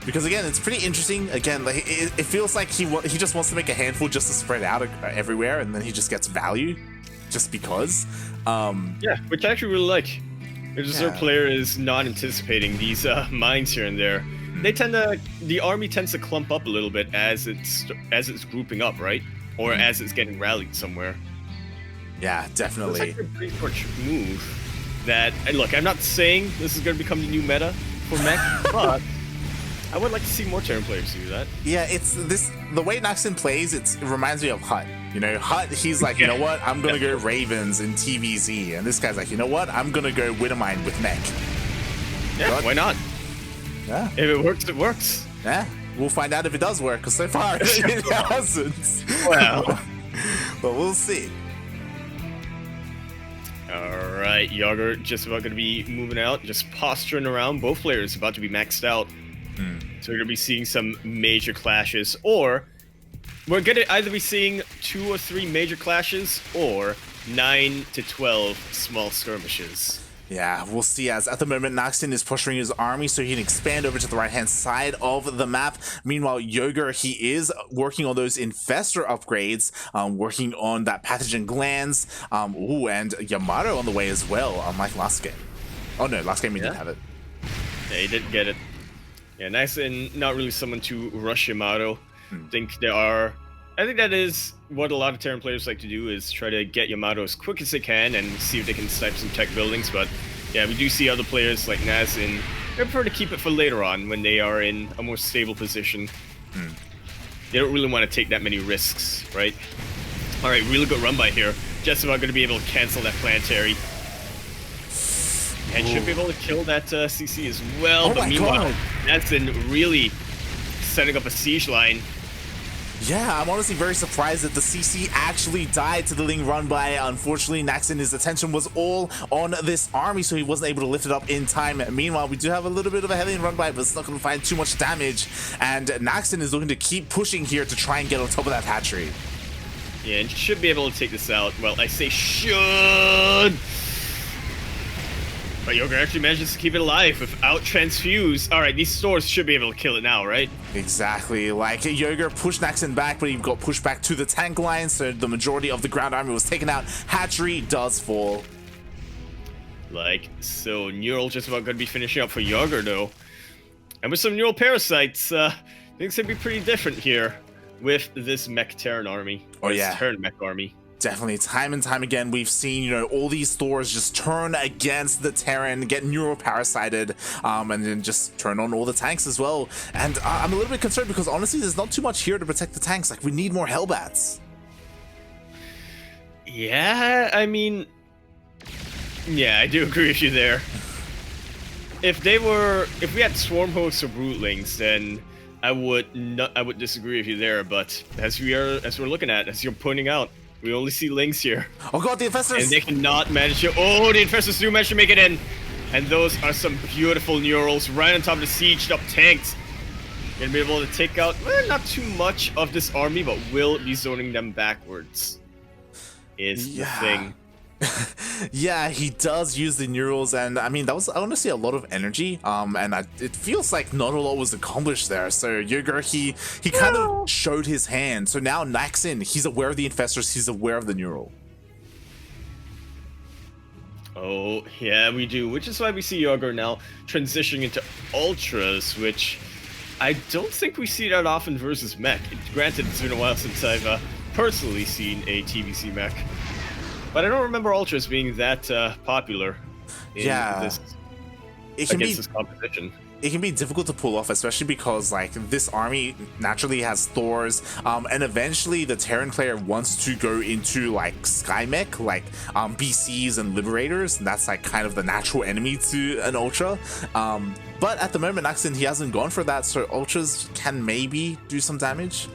Because again, it's pretty interesting. Again, like, it feels like he just wants to make a handful just to spread out everywhere, and then he just gets value. just because. Yeah, which I actually really like. It's just our player is not anticipating these mines here and there. They tend to, the army tends to clump up a little bit as it's grouping up, right? Or as it's getting rallied somewhere. Yeah, definitely. It's like a pretty much move. That, and look, I'm not saying this is going to become the new meta for mech, but I would like to see more Terran players do that. Yeah, it's this, the way Naxin plays, it reminds me of Hut. You know, Hut, he's like, you know what, I'm gonna go Ravens in TVZ, and this guy's like, you know what, I'm gonna go Widowmine with mech. Yeah, why not? Yeah. If it works, it works. Yeah, we'll find out if it does work, because so far it hasn't. Well. But we'll see. Alright, YoGer just about going to be moving out, just posturing around. Both players about to be maxed out. So we're going to be seeing some major clashes, or we're going to either be seeing 2 or 3 major clashes, or 9 to 12 small skirmishes. Yeah, we'll see, as at the moment Naxin is pushing his army so he can expand over to the right hand side of the map. Meanwhile, YoGer, he is working on those infestor upgrades, working on that pathogen glands, ooh, and Yamato on the way as well, unlike last game. Oh no, last game he didn't have it. Yeah, he didn't get it. Yeah, Naxin, not really someone to rush Yamato. I think that is what a lot of Terran players like to do, is try to get Yamato as quick as they can and see if they can snipe some tech buildings. But yeah, we do see other players like Naxin, they prefer to keep it for later on when they are in a more stable position. They don't really want to take that many risks, right? Alright, really good run by here. Just about going to be able to cancel that planetary. And should be able to kill that CC as well. But meanwhile, Naxin really setting up a siege line. Yeah, I'm honestly very surprised that the CC actually died to the Ling run by. Unfortunately, Naxin, his attention was all on this army, so he wasn't able to lift it up in time. Meanwhile, we do have a little bit of a Hellion run by, but it's not going to find too much damage. And Naxin is looking to keep pushing here to try and get on top of that hatchery. Yeah, and should be able to take this out. Well, I say should. But YoGer actually manages to keep it alive without transfuse. Alright, these stores should be able to kill it now, right? Exactly. Like, YoGer pushed Naxin back, but he got pushed back to the tank line, so the majority of the ground army was taken out. Hatchery does fall. Like, so Neural just about going to be finishing up for YoGer, though. And with some Neural Parasites, things could be pretty different here with this mech Terran army. Oh, yeah. Terran mech army. Definitely, time and time again, we've seen, you know, all these stores just turn against the Terran, get neuroparasited, and then just turn on all the tanks as well. And I'm a little bit concerned because honestly, there's not too much here to protect the tanks. Like, we need more Hellbats. Yeah, I mean, yeah, I do agree with you there. If we had Swarm Hosts or Brootlings, then I would disagree with you there. But as we're looking at, as you're pointing out, we only see Lings here. Oh god, the Infestors! And they cannot manage to... Oh, the Infestors do manage to make it in! And those are some beautiful Neurals right on top of the sieged up tanks. Gonna be able to take out, well, not too much of this army, but will be zoning them backwards. Is the thing. Yeah, he does use the Neurals, and I mean, that was honestly a lot of energy, and it feels like not a lot was accomplished there. So YoGer, he kind of showed his hand. So now Naxin, he's aware of the Infestors, he's aware of the Neural. Oh, yeah, we do, which is why we see YoGer now transitioning into Ultras, which I don't think we see that often versus mech. Granted, it's been a while since I've personally seen a TVC mech. But I don't remember Ultras being that popular in this competition. It can be difficult to pull off, especially because like this army naturally has Thors, and eventually the Terran player wants to go into like Sky Mech, like BCs and Liberators, and that's like kind of the natural enemy to an Ultra. But at the moment, Naxin, he hasn't gone for that, so Ultras can maybe do some damage.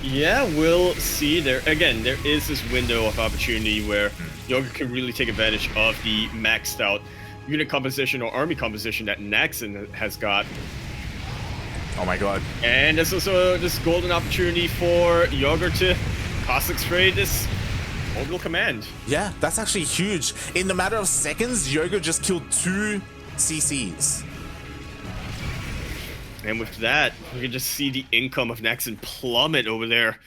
Yeah, we'll see. There is this window of opportunity where YoGer can really take advantage of the maxed out unit composition or army composition that Naxin has got. Oh my god. And there's also this golden opportunity for YoGer to Cosmic Spray this orbital command. Yeah, that's actually huge. In a matter of seconds, YoGer just killed 2 CCs. And with that, we can just see the income of Naxin plummet over there.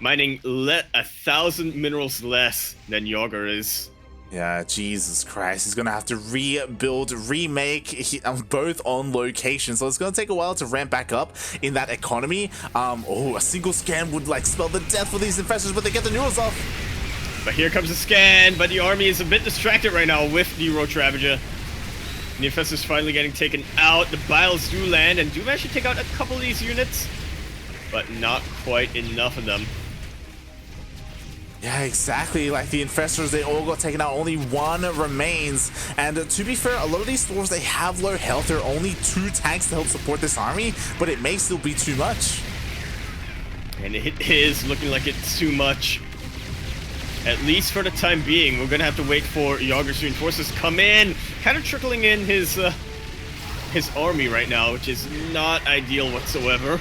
mining 1,000 minerals less than YoGer is. Yeah, Jesus Christ. He's going to have to rebuild, remake both on location. So it's going to take a while to ramp back up in that economy. Oh, a single scan would like spell the death for these infestors, but they get the neurals off. But here comes the scan, but the army is a bit distracted right now with the Roach Ravager. The infestors finally getting taken out. The Biles do land and do manage to take out a couple of these units, but not quite enough of them. Yeah, exactly. Like the infestors, they all got taken out. Only one remains. And to be fair, a lot of these stores, they have low health. There are only 2 tanks to help support this army, but it may still be too much. And it is looking like it's too much. At least for the time being. We're gonna have to wait for YoGer's reinforcements to come in. Kind of trickling in his army right now, which is not ideal whatsoever.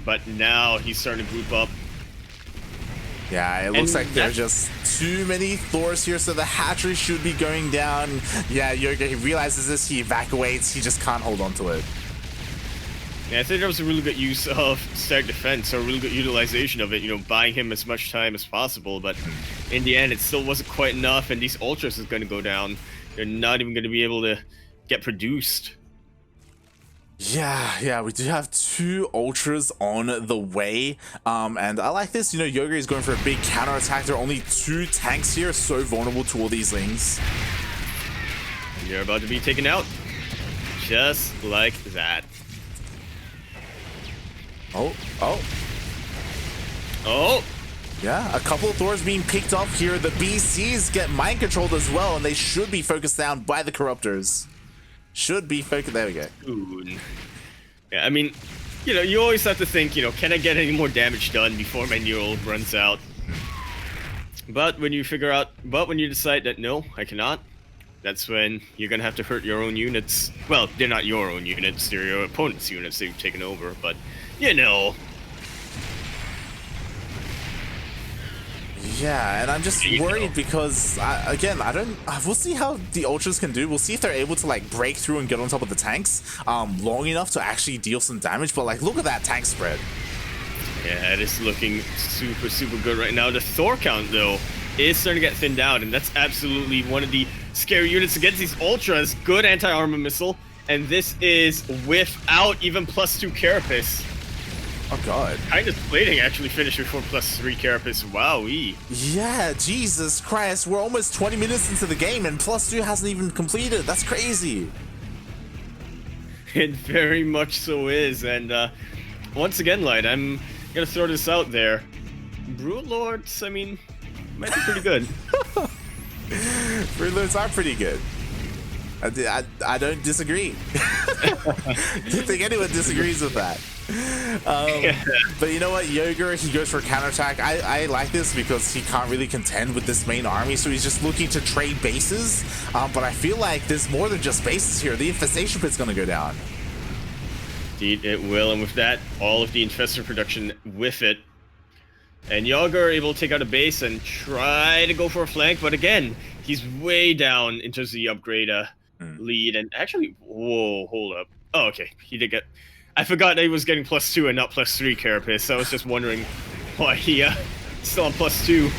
But now he's starting to group up. Yeah, it looks like there are just too many Thors here, so the hatchery should be going down. Yeah, YoGer, he realizes this, he evacuates, he just can't hold on to it. Yeah, I think that was a really good use of static defense, or a really good utilization of it, you know, buying him as much time as possible, but in the end, it still wasn't quite enough, and these Ultras is going to go down. They're not even going to be able to get produced. Yeah, we do have 2 Ultras on the way, and I like this. You know, YoGer is going for a big counterattack. There are only 2 tanks here, so vulnerable to all these lings. And they're about to be taken out, just like that. Oh. Yeah, a couple of Thors being picked up here. The BCs get mind controlled as well, and they should be focused down by the Corruptors. Should be focused. There we go. Ooh. Yeah, I mean, you know, you always have to think, you know, can I get any more damage done before my neural runs out? But when you decide that no, I cannot, that's when you're gonna have to hurt your own units. Well, they're not your own units, they're your opponent's units that you've taken over, but, you know. Yeah, and I'm just worried because, we'll see how the Ultras can do. We'll see if they're able to, like, break through and get on top of the tanks long enough to actually deal some damage. But, like, look at that tank spread. Yeah, it is looking super, super good right now. The Thor count, though, is starting to get thinned out, and that's absolutely one of the scary units against these Ultras. Good anti-armor missile, and this is without even +2 Carapace. Oh god. Kind of plating actually finished before +3 Carapace. Wowee. Yeah, Jesus Christ. We're almost 20 minutes into the game and +2 hasn't even completed. That's crazy. It very much so is. And once again, Light, I'm going to throw this out there. Brood Lords, I mean, might be pretty good. Brood Lords are pretty good. I don't disagree. Don't think anyone disagrees with that. But you know what, YoGer, he goes for a counterattack. I like this because he can't really contend with this main army, so he's just looking to trade bases. But I feel like there's more than just bases here. The infestation pit's gonna go down. Indeed, it will, and with that, all of the infestor production with it. And YoGer able to take out a base and try to go for a flank, but again, he's way down in terms of the upgrade lead. And actually, whoa, hold up. Oh, okay, he did get... I forgot that he was getting +2 and not +3 Carapace, so I was just wondering why he still on +2.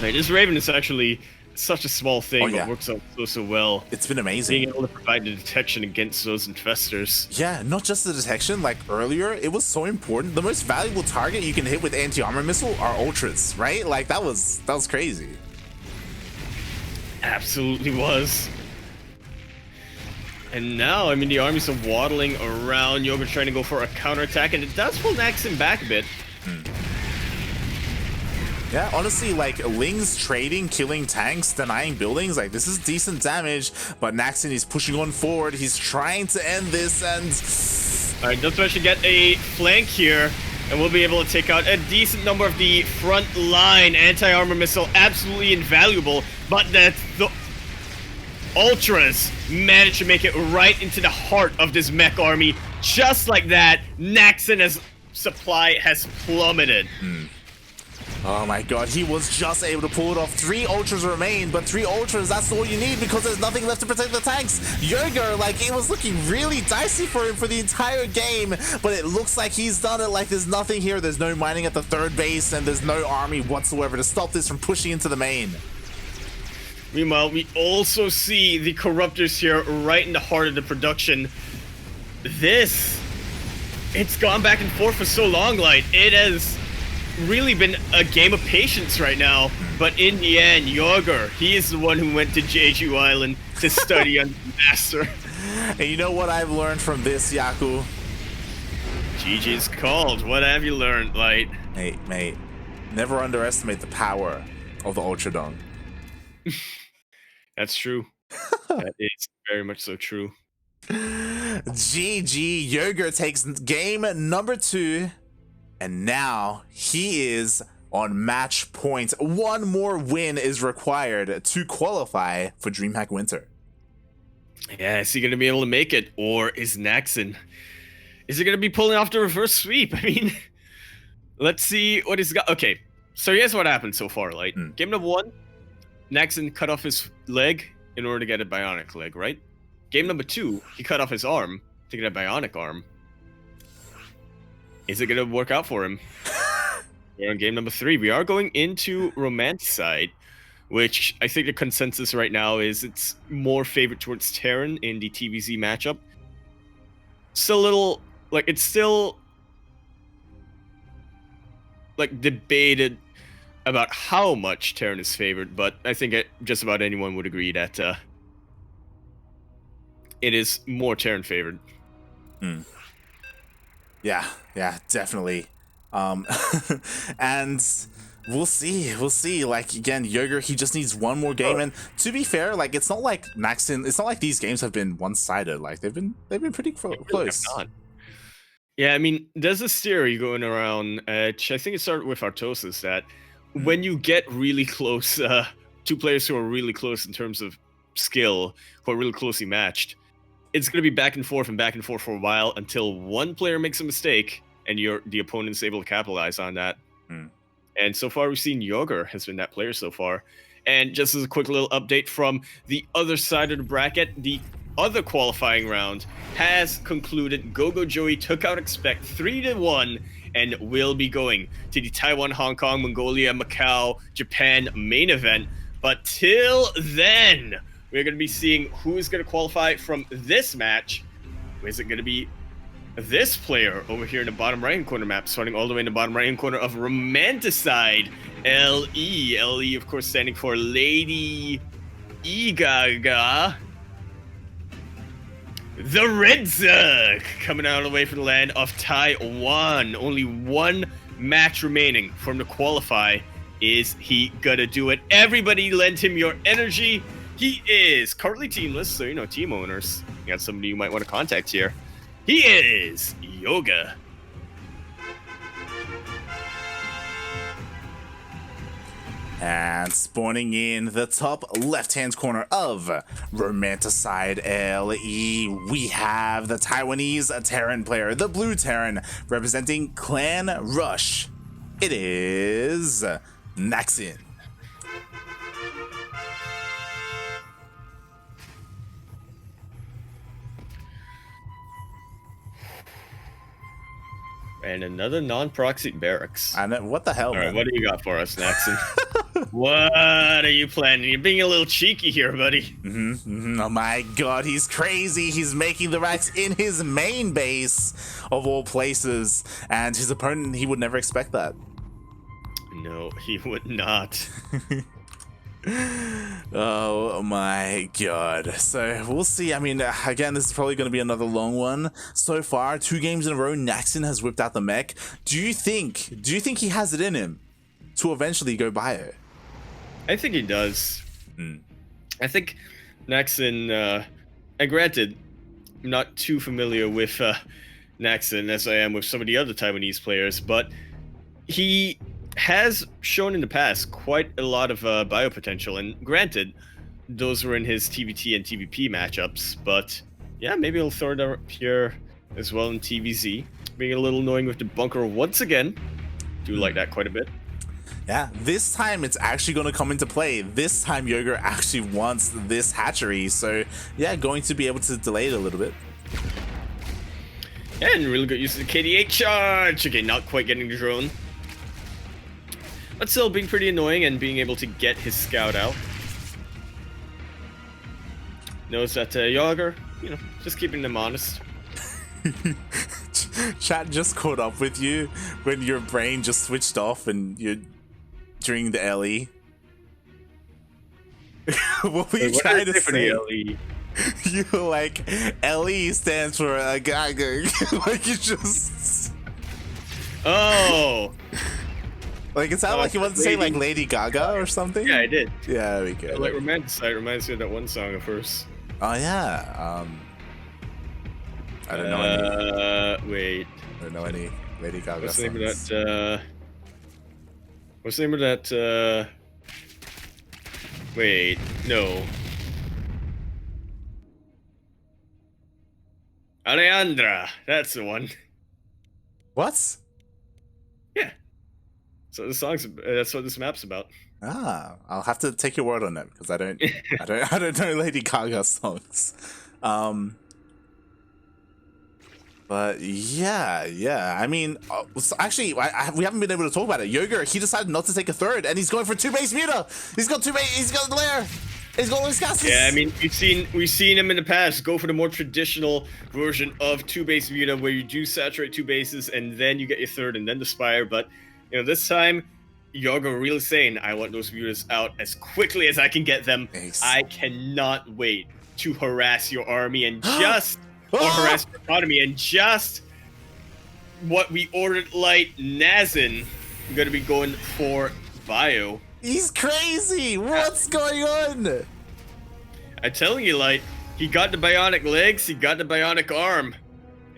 Right, this Raven is actually such a small thing, but works out so well. It's been amazing. Being able to provide the detection against those infestors. Yeah, not just the detection, like earlier, it was so important. The most valuable target you can hit with anti-armor missile are Ultras, right? Like, that was crazy. Absolutely was. And now, I mean, the armies are waddling around. YoGer trying to go for a counterattack, and it does pull Naxin back a bit. Yeah, honestly, like, Ling's trading, killing tanks, denying buildings, like, this is decent damage, but Naxin is pushing on forward. He's trying to end this, and... Alright, does actually get a flank here, and we'll be able to take out a decent number of the front line. Anti-armor missile, absolutely invaluable, but the Ultras managed to make it right into the heart of this mech army. Just like that, Naxin's supply has plummeted. Oh my god, he was just able to pull it off. 3 ultras remain, but 3 ultras, that's all you need because there's nothing left to protect the tanks. YoGer, like, it was looking really dicey for him for the entire game, but it looks like he's done it. Like, there's nothing here. There's no mining at the 3rd base, and there's no army whatsoever to stop this from pushing into the main. Meanwhile, we also see the Corruptors here right in the heart of the production. It's gone back and forth for so long, Light. It has really been a game of patience right now, but in the end, YoGer, he is the one who went to Jeju Island to study under the master. And you know what I've learned from this, Yaku? GG's called. What have you learned, Light? Mate, never underestimate the power of the Ultra Dong. That's true. That is very much so true. GG, YoGer takes game number 2. And now he is on match point. 1 more win is required to qualify for DreamHack Winter. Yeah, is he going to be able to make it? Or is Naxin? Is he going to be pulling off the reverse sweep? I mean, let's see what he's got. Okay, so here's what happened so far, Light. Game number 1, Naxin cut off his leg in order to get a bionic leg, right? Game number 2, he cut off his arm to get a bionic arm. Is it going to work out for him? We're on game number 3. We are going into Romanticide, which I think the consensus right now is it's more favored towards Terran in the TVZ matchup. Still a little, like, it's still, like, debated about how much Terran is favored, but I think just about anyone would agree that it is more Terran favored. Yeah, definitely. And we'll see. Like, again, YoGer, he just needs 1 more game. And to be fair, like, it's not like Naxin, it's not like these games have been one-sided. Like, they've been pretty close. Yeah, I mean, there's this theory going around, which I think it started with Artosis, that when you get really close, 2 players who are really close in terms of skill, who are really closely matched, it's going to be back and forth for a while until one player makes a mistake and the opponent's able to capitalize on that. And so far, we've seen YoGer has been that player so far. And just as a quick little update from the other side of the bracket, the other qualifying round has concluded. Gogo Joey took out Expect 3-1 and will be going to the Taiwan, Hong Kong, Mongolia, Macau, Japan main event. But till then, we're going to be seeing who is going to qualify from this match. Is it going to be this player over here in the bottom right-hand corner map, starting all the way in the bottom right-hand corner of Romanticide, LE. LE, of course, standing for Lady Igaga. The Red Zug coming out of the way from the land of Taiwan. Only 1 match remaining for him to qualify. Is he gonna do it? Everybody lend him your energy. He is currently teamless, so you know, team owners, you got somebody you might want to contact here. He is YoGer. And spawning in the top left-hand corner of Romanticide LE, we have the Taiwanese Terran player, the Blue Terran, representing Clan Rush. It is Naxin. And another non-proxy barracks. I know, what the hell, All man? right, what do you got for us, Naxin? What are you planning? You're being a little cheeky here, buddy. Oh my god, he's crazy. He's making the racks in his main base, of all places. And his opponent, he would never expect that. No, he would not. Oh my god. So we'll see. I mean, again, this is probably going to be another long one. So far, 2 games in a row, Naxin has whipped out the mech. Do you think he has it in him to eventually go bio? I think he does. I think Naxin, and granted, I'm not too familiar with Naxin as I am with some of the other Taiwanese players, but he has shown in the past quite a lot of bio potential, and granted, those were in his TVT and TVP matchups, but yeah, maybe he'll throw it up here as well in TVZ. Being a little annoying with the bunker once again. Do like that quite a bit. Yeah, this time it's actually going to come into play. This time YoGer actually wants this hatchery, so yeah, going to be able to delay it a little bit. And really good use of the KDA charge. Okay, not quite getting the drone, but still being pretty annoying and being able to get his scout out. Knows that YoGer, you know, just keeping them honest. Chat just caught up with you when your brain just switched off and you're during the LE. What were you trying to say? You're like, LE stands for a Gaga. Like you just. Oh. Like it sounded like you wanted to say like Lady Gaga or something. Yeah, I did. Yeah, we good. Like Romanticide reminds me of that one song of hers. Oh yeah. I don't know any. Wait. I don't know any Lady Gaga What's songs. the name of that? What's the name of that? Wait, no. Alejandra, that's the one. What? Yeah. So the song's that's what this map's about. Ah, I'll have to take your word on that because I don't know Lady Gaga songs. But yeah. I mean, so actually, we haven't been able to talk about it. YoGer, he decided not to take a third, and he's going for 2 base muta. He's got the lair. He's got Luis Cassis. Yeah, I mean, we've seen him in the past go for the more traditional version of 2 base muta, where you do saturate 2 bases and then you get your third and then the spire. But you know, this time, YoGer really saying, "I want those mutas out as quickly as I can get them. Nice. I cannot wait to harass your army and just." Or harass your economy, and just what we ordered light Naxin, I'm gonna be going for bio. He's crazy! What's going on? I'm telling you, light, he got the bionic legs, he got the bionic arm,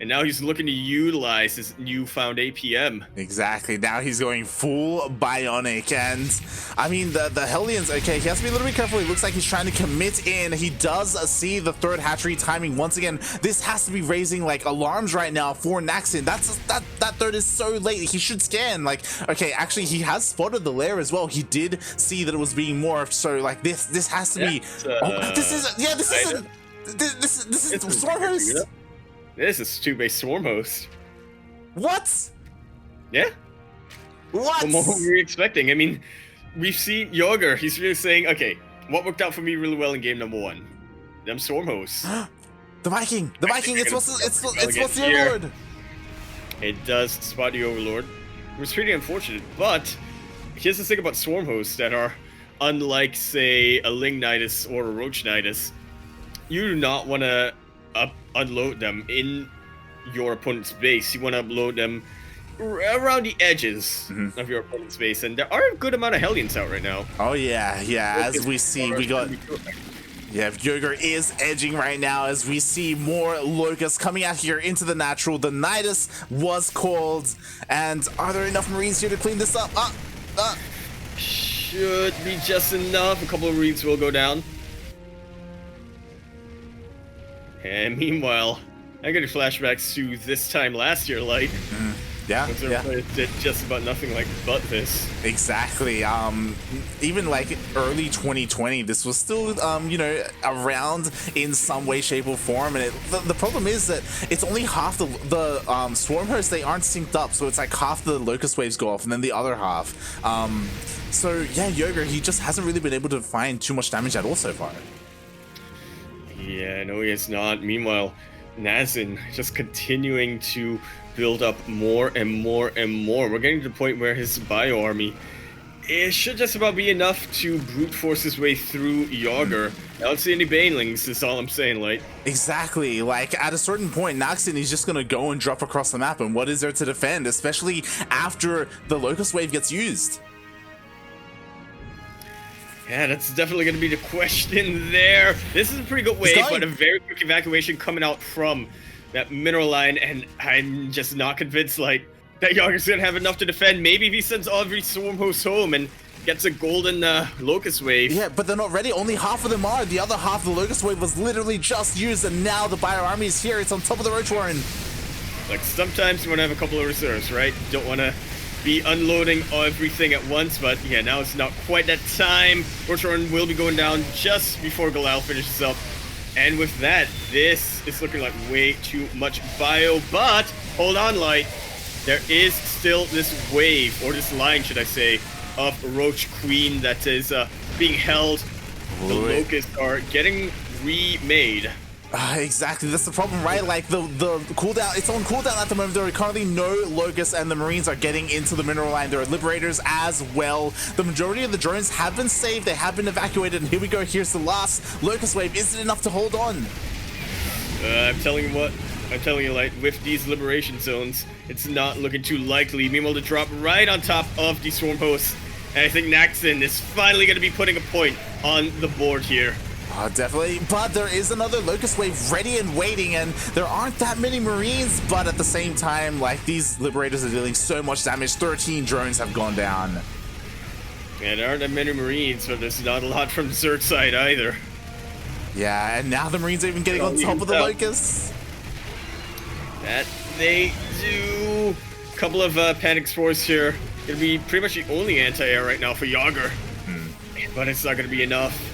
and now he's looking to utilize his newfound APM. Exactly. Now he's going full bionic, and I mean the Hellions. Okay, he has to be a little bit careful. He looks like he's trying to commit in. He does see the third hatchery timing once again. This has to be raising like alarms right now for Naxin. That third is so late. He should scan. Like, okay, actually he has spotted the lair as well. He did see that it was being morphed. So like this has to be. This is Swarm Host. This is 2 base swarm host. What? Yeah. What? From what we were expecting. I mean, we've seen YoGer. He's really saying, okay, what worked out for me really well in game number 1? Them swarm hosts. The Viking. It's supposed to be Overlord. It does spot the Overlord. It was pretty unfortunate, but here's the thing about swarm hosts that are unlike, say, a Lingnitus or a Roachnitus. You do not want to unload them in your opponent's base. You want to upload them around the edges of your opponent's base, and there are a good amount of Hellions out right now. Oh yeah. As we see, we got YoGer is edging right now as we see more Locusts coming out here into the natural. The Nidus was called, and are there enough Marines here to clean this up? Should be just enough. A couple of Marines will go down. And meanwhile, I get flashbacks to this time last year, like, yeah. Did just about nothing like but this. Exactly. Even like early 2020, this was still, you know, around in some way, shape, or form. And the problem is that it's only half the swarm hosts. They aren't synced up, so it's like half the locust waves go off, and then the other half. So yeah, YoGer, he just hasn't really been able to find too much damage at all so far. Yeah, no, he is not. Meanwhile, Naxin just continuing to build up more and more and more. We're getting to the point where his bio army, it should just about be enough to brute force his way through YoGer. I don't see any banelings, is all I'm saying, like. Exactly. Like, at a certain point, Naxin is just gonna go and drop across the map, and what is there to defend, especially after the Locust Wave gets used? Yeah, that's definitely going to be the question there. This is a pretty good wave, but a very quick evacuation coming out from that mineral line, and I'm just not convinced, like, that YoGer's going to have enough to defend. Maybe if he sends every swarm host home and gets a golden Locust Wave. Yeah, but they're not ready. Only half of them are. The other half of the Locust Wave was literally just used, and now the Bio Army is here. It's on top of the Roach Warren. Like, sometimes you want to have a couple of reserves, right? You don't want to be unloading everything at once, but yeah, now it's not quite that time. Rotoran will be going down just before Galal finishes up. And with that, this is looking like way too much bio, but hold on, Light. There is still this wave, or this line, should I say, of Roach Queen that is being held. The Locusts are getting remade. Exactly, that's the problem, right? Like the cooldown, it's on cooldown at the moment. There are currently no Locusts, and the Marines are getting into the mineral line. There are Liberators as well. The majority of the drones have been saved, they have been evacuated, and here we go. Here's the last Locust wave. Is it enough to hold on? I'm telling you, Light, with these liberation zones, it's not looking too likely. Meanwhile, to drop right on top of the Swarm Hosts, and I think Naxin is finally going to be putting a point on the board here. Definitely, but there is another Locust wave ready and waiting, and there aren't that many Marines, but at the same time, like, these Liberators are dealing so much damage. 13 drones have gone down. Yeah, there aren't that many Marines, but there's not a lot from the Zerg side either. Yeah, and now the Marines are even getting on top of the Locusts. That they do. Couple of Panic Spores here. Gonna be pretty much the only anti-air right now for YoGer. But it's not gonna be enough.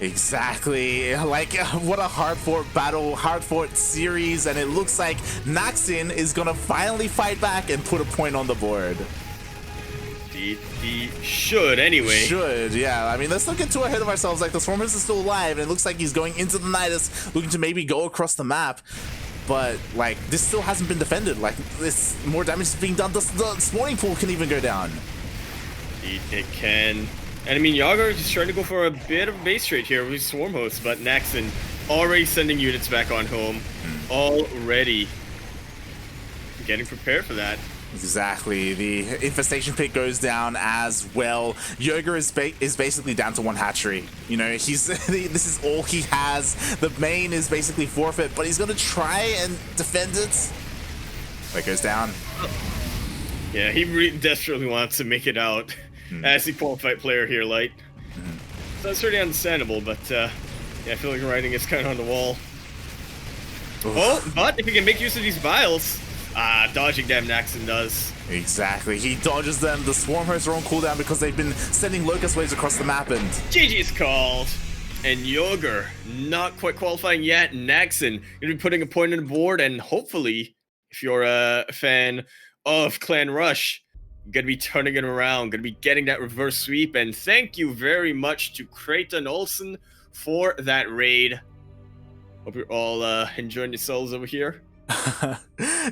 Exactly, like what a hard-fought battle, hard-fought series, and it looks like Naxin is gonna finally fight back and put a point on the board. He should, anyway. Should, yeah. I mean, let's not get too ahead of ourselves. Like, the Swarmers is still alive, and it looks like he's going into the Nidus, looking to maybe go across the map. But, like, this still hasn't been defended. Like, this more damage is being done. The spawning pool can even go down. It can. And I mean, YoGer is trying to go for a bit of a base trade here with Swarm Hosts, but Naxin already sending units back on home. Already getting prepared for that. Exactly. The infestation pit goes down as well. YoGer is basically down to one hatchery. You know, he's this is all he has. The main is basically forfeit, but he's gonna try and defend it. That goes down. Yeah, he really desperately wants to make it out as the qualified player here, Light. So that's pretty understandable, but yeah, I feel like writing is kind of on the wall. Oh, but if he can make use of these vials, dodging them, Naxin does. Exactly, he dodges them. The Swarm Hosts are on cooldown because they've been sending Locust waves across the map, and GG's called. And YoGer not quite qualifying yet. Naxin gonna be putting a point on the board, and hopefully, if you're a fan of Clan Rush, gonna be turning it around, gonna be getting that reverse sweep. And thank you very much to Creighton Olsen for that raid. Hope you're all enjoying yourselves over here.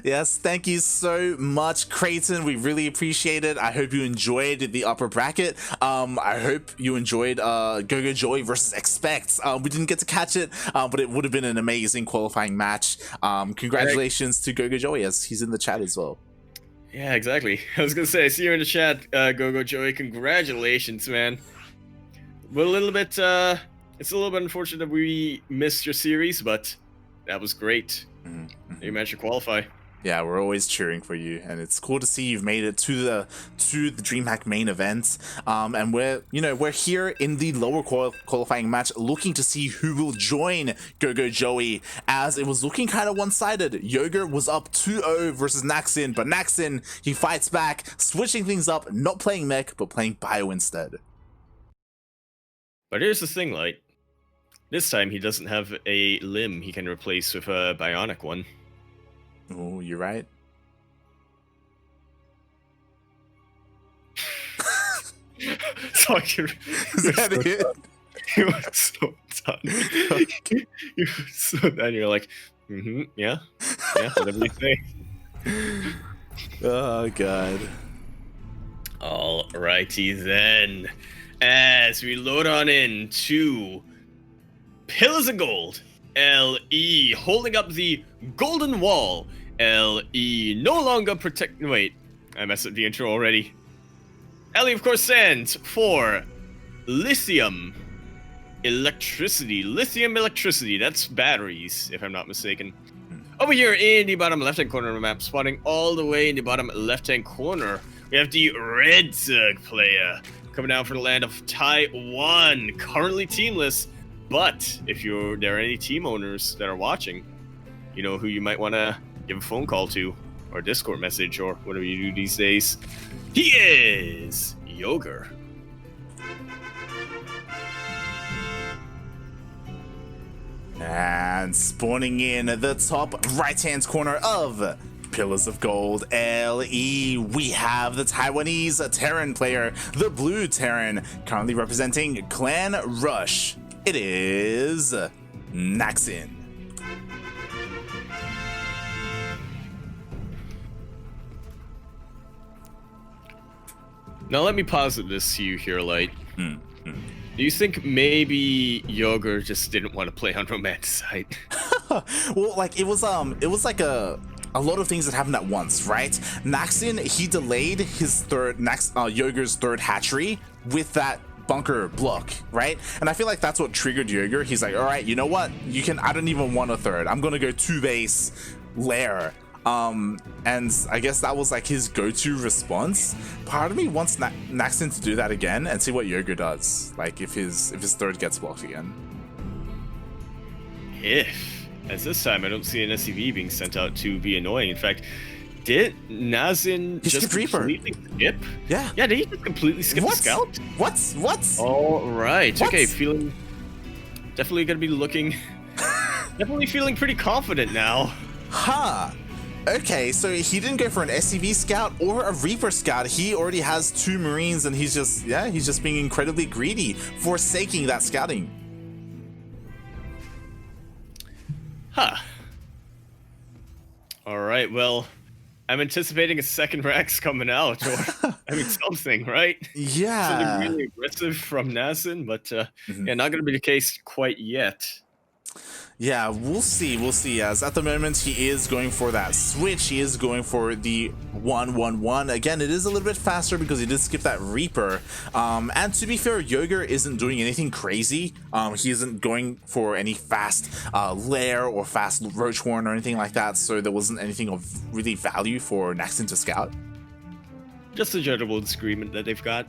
Yes, thank you so much, Creighton. We really appreciate it. I hope you enjoyed the upper bracket. I hope you enjoyed GoGo Joey versus Expect. We didn't get to catch it, but it would have been an amazing qualifying match. Congratulations to GoGo Joey, as he's in the chat as well. Yeah, exactly. I was gonna say, I see you in the chat, GoGo Joey. Congratulations, man. We're a little bit, it's a little bit unfortunate that we missed your series, but that was great. You managed to qualify. Yeah, we're always cheering for you, and it's cool to see you've made it to the DreamHack main event. And we're here in the lower qualifying match, looking to see who will join GoGo Joey, as it was looking kind of one-sided. YoGer was up 2-0 versus Naxin, but Naxin, he fights back, switching things up, not playing mech, but playing bio instead. But here's the thing, Light. This time he doesn't have a limb he can replace with a bionic one. Oh, you're right. Sorry, Is that it? You were so done. You were so done. You're like, yeah, whatever you say. Oh, God. Alrighty then. As we load on into Pillars of Gold, LE holding up the golden wall. LE no longer protect. Wait, I messed up the intro already. LE, of course, stands for lithium electricity. Lithium electricity. That's batteries, if I'm not mistaken. Over here in the bottom left-hand corner of the map, spawning all the way in the bottom left-hand corner, we have the Red Zerg player coming down from the land of Taiwan, currently teamless. But if there are any team owners that are watching, you know who you might want to give a phone call to. or Discord message, or whatever you do these days. He is YoGer. And spawning in the top right-hand corner of Pillars of Gold LE, we have the Taiwanese Terran player, the Blue Terran, currently representing Clan Rush. It is Naxin. Now let me posit this to you here, Light. Do you think maybe YoGer just didn't want to play on Romanticide? Well, like it was like a lot of things that happened at once, right? Naxin, he delayed his YoGer's third hatchery with that bunker block, right? And I feel like that's what triggered YoGer. He's like, all right, you know what? I don't even want a third. I'm gonna go 2-base lair. And I guess that was like his go-to response. Part of me wants Naxin to do that again and see what YoGer does, like if his third gets blocked again. As this time I don't see an SCV being sent out to be annoying. In fact, did Naxin just completely skip? Yeah. Yeah, did he just completely skip the scout? What? All right. Okay, feeling definitely gonna be looking definitely feeling pretty confident now. Huh. Okay, so he didn't go for an SCV scout or a Reaper scout. He already has 2 Marines, and he's just being incredibly greedy, forsaking that scouting. Huh. All right, well, I'm anticipating a second Rex coming out, or I mean something, right? Yeah. Something really aggressive from Naxin, but yeah, not going to be the case quite yet. Yeah, we'll see, as at the moment he is going for that switch. He is going for the 1-1-1. Again, it is a little bit faster because he did skip that Reaper. And to be fair, YoGer isn't doing anything crazy. He isn't going for any fast lair or fast roach horn or anything like that, so there wasn't anything of really value for Naxin to scout. Just a general disagreement that they've got.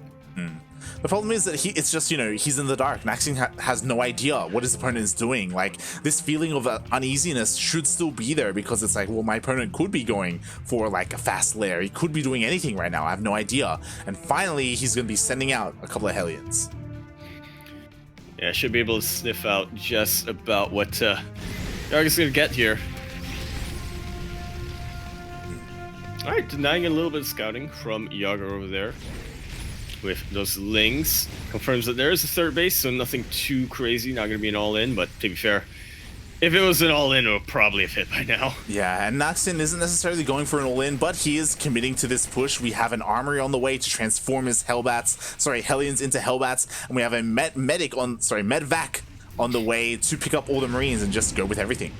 The problem is that it's just, he's in the dark. Naxin has no idea what his opponent is doing. Like, this feeling of uneasiness should still be there because it's like, well, my opponent could be going for like a fast lair. He could be doing anything right now. I have no idea. And finally, he's going to be sending out a couple of Hellions. Yeah, should be able to sniff out just about what Yarg's going to get here. All right, denying a little bit of scouting from YoGer over there. With those Lings, confirms that there is a third base, so nothing too crazy, not going to be an all-in, but to be fair, if it was an all-in, it would probably have hit by now. Yeah, and Naxin isn't necessarily going for an all-in, but he is committing to this push. We have an armory on the way to transform his Hellions into Hellbats, and we have a medvac on the way to pick up all the Marines and just go with everything.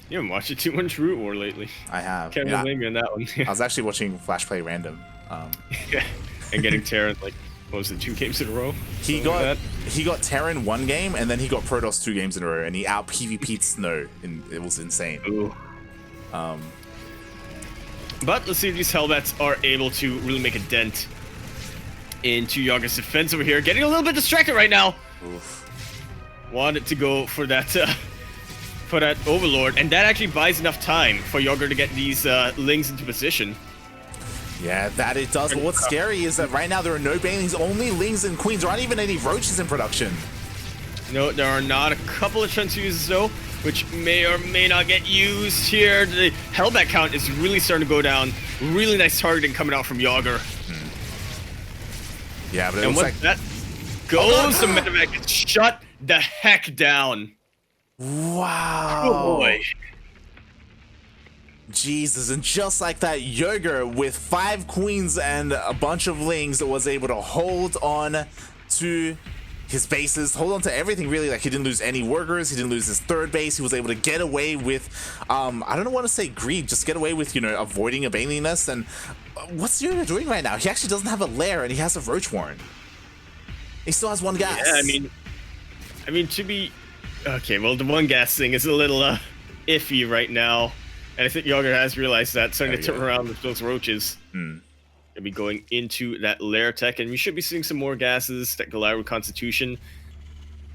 You haven't watched too much Root War lately. I have. Can't blame you on that one. I was actually watching Flash Play Random. Yeah. And getting Terran, like, what was it, 2 games in a row? He got Terran 1 game, and then he got Protoss 2 games in a row, and he out PvP'd Snow, and it was insane. Ooh. But let's see if these Hellbats are able to really make a dent into YoGer's defense over here. Getting a little bit distracted right now. Oof. Wanted to go for that Overlord, and that actually buys enough time for YoGer to get these Lings into position. Yeah, that it does. But what's scary is that right now there are no Banelings, only Lings and Queens. There aren't even any Roaches in production. No, there are not. A couple of transfuses though, which may or may not get used here. The Hellbat count is really starting to go down. Really nice targeting coming out from YoGer. Yeah, but it looks like that goes, the medevac gets shut the heck down. Wow. Oh boy. Jesus, and just like that, YoGer with 5 Queens and a bunch of Lings was able to hold on to his bases, hold on to everything really. Like, he didn't lose any workers, he didn't lose his third base, he was able to get away with, I don't want to say greed, just get away with, avoiding a Baneling nest. And what's YoGer doing right now? He actually doesn't have a lair, and he has a Roach Warren. He still has 1 gas. Yeah, I mean, to be... Okay, well, the 1 gas thing is a little iffy right now. And I think YoGer has realized that, starting to turn around with those Roaches. Gonna be going into that lair tech, and we should be seeing some more gases, that Goliath Constitution.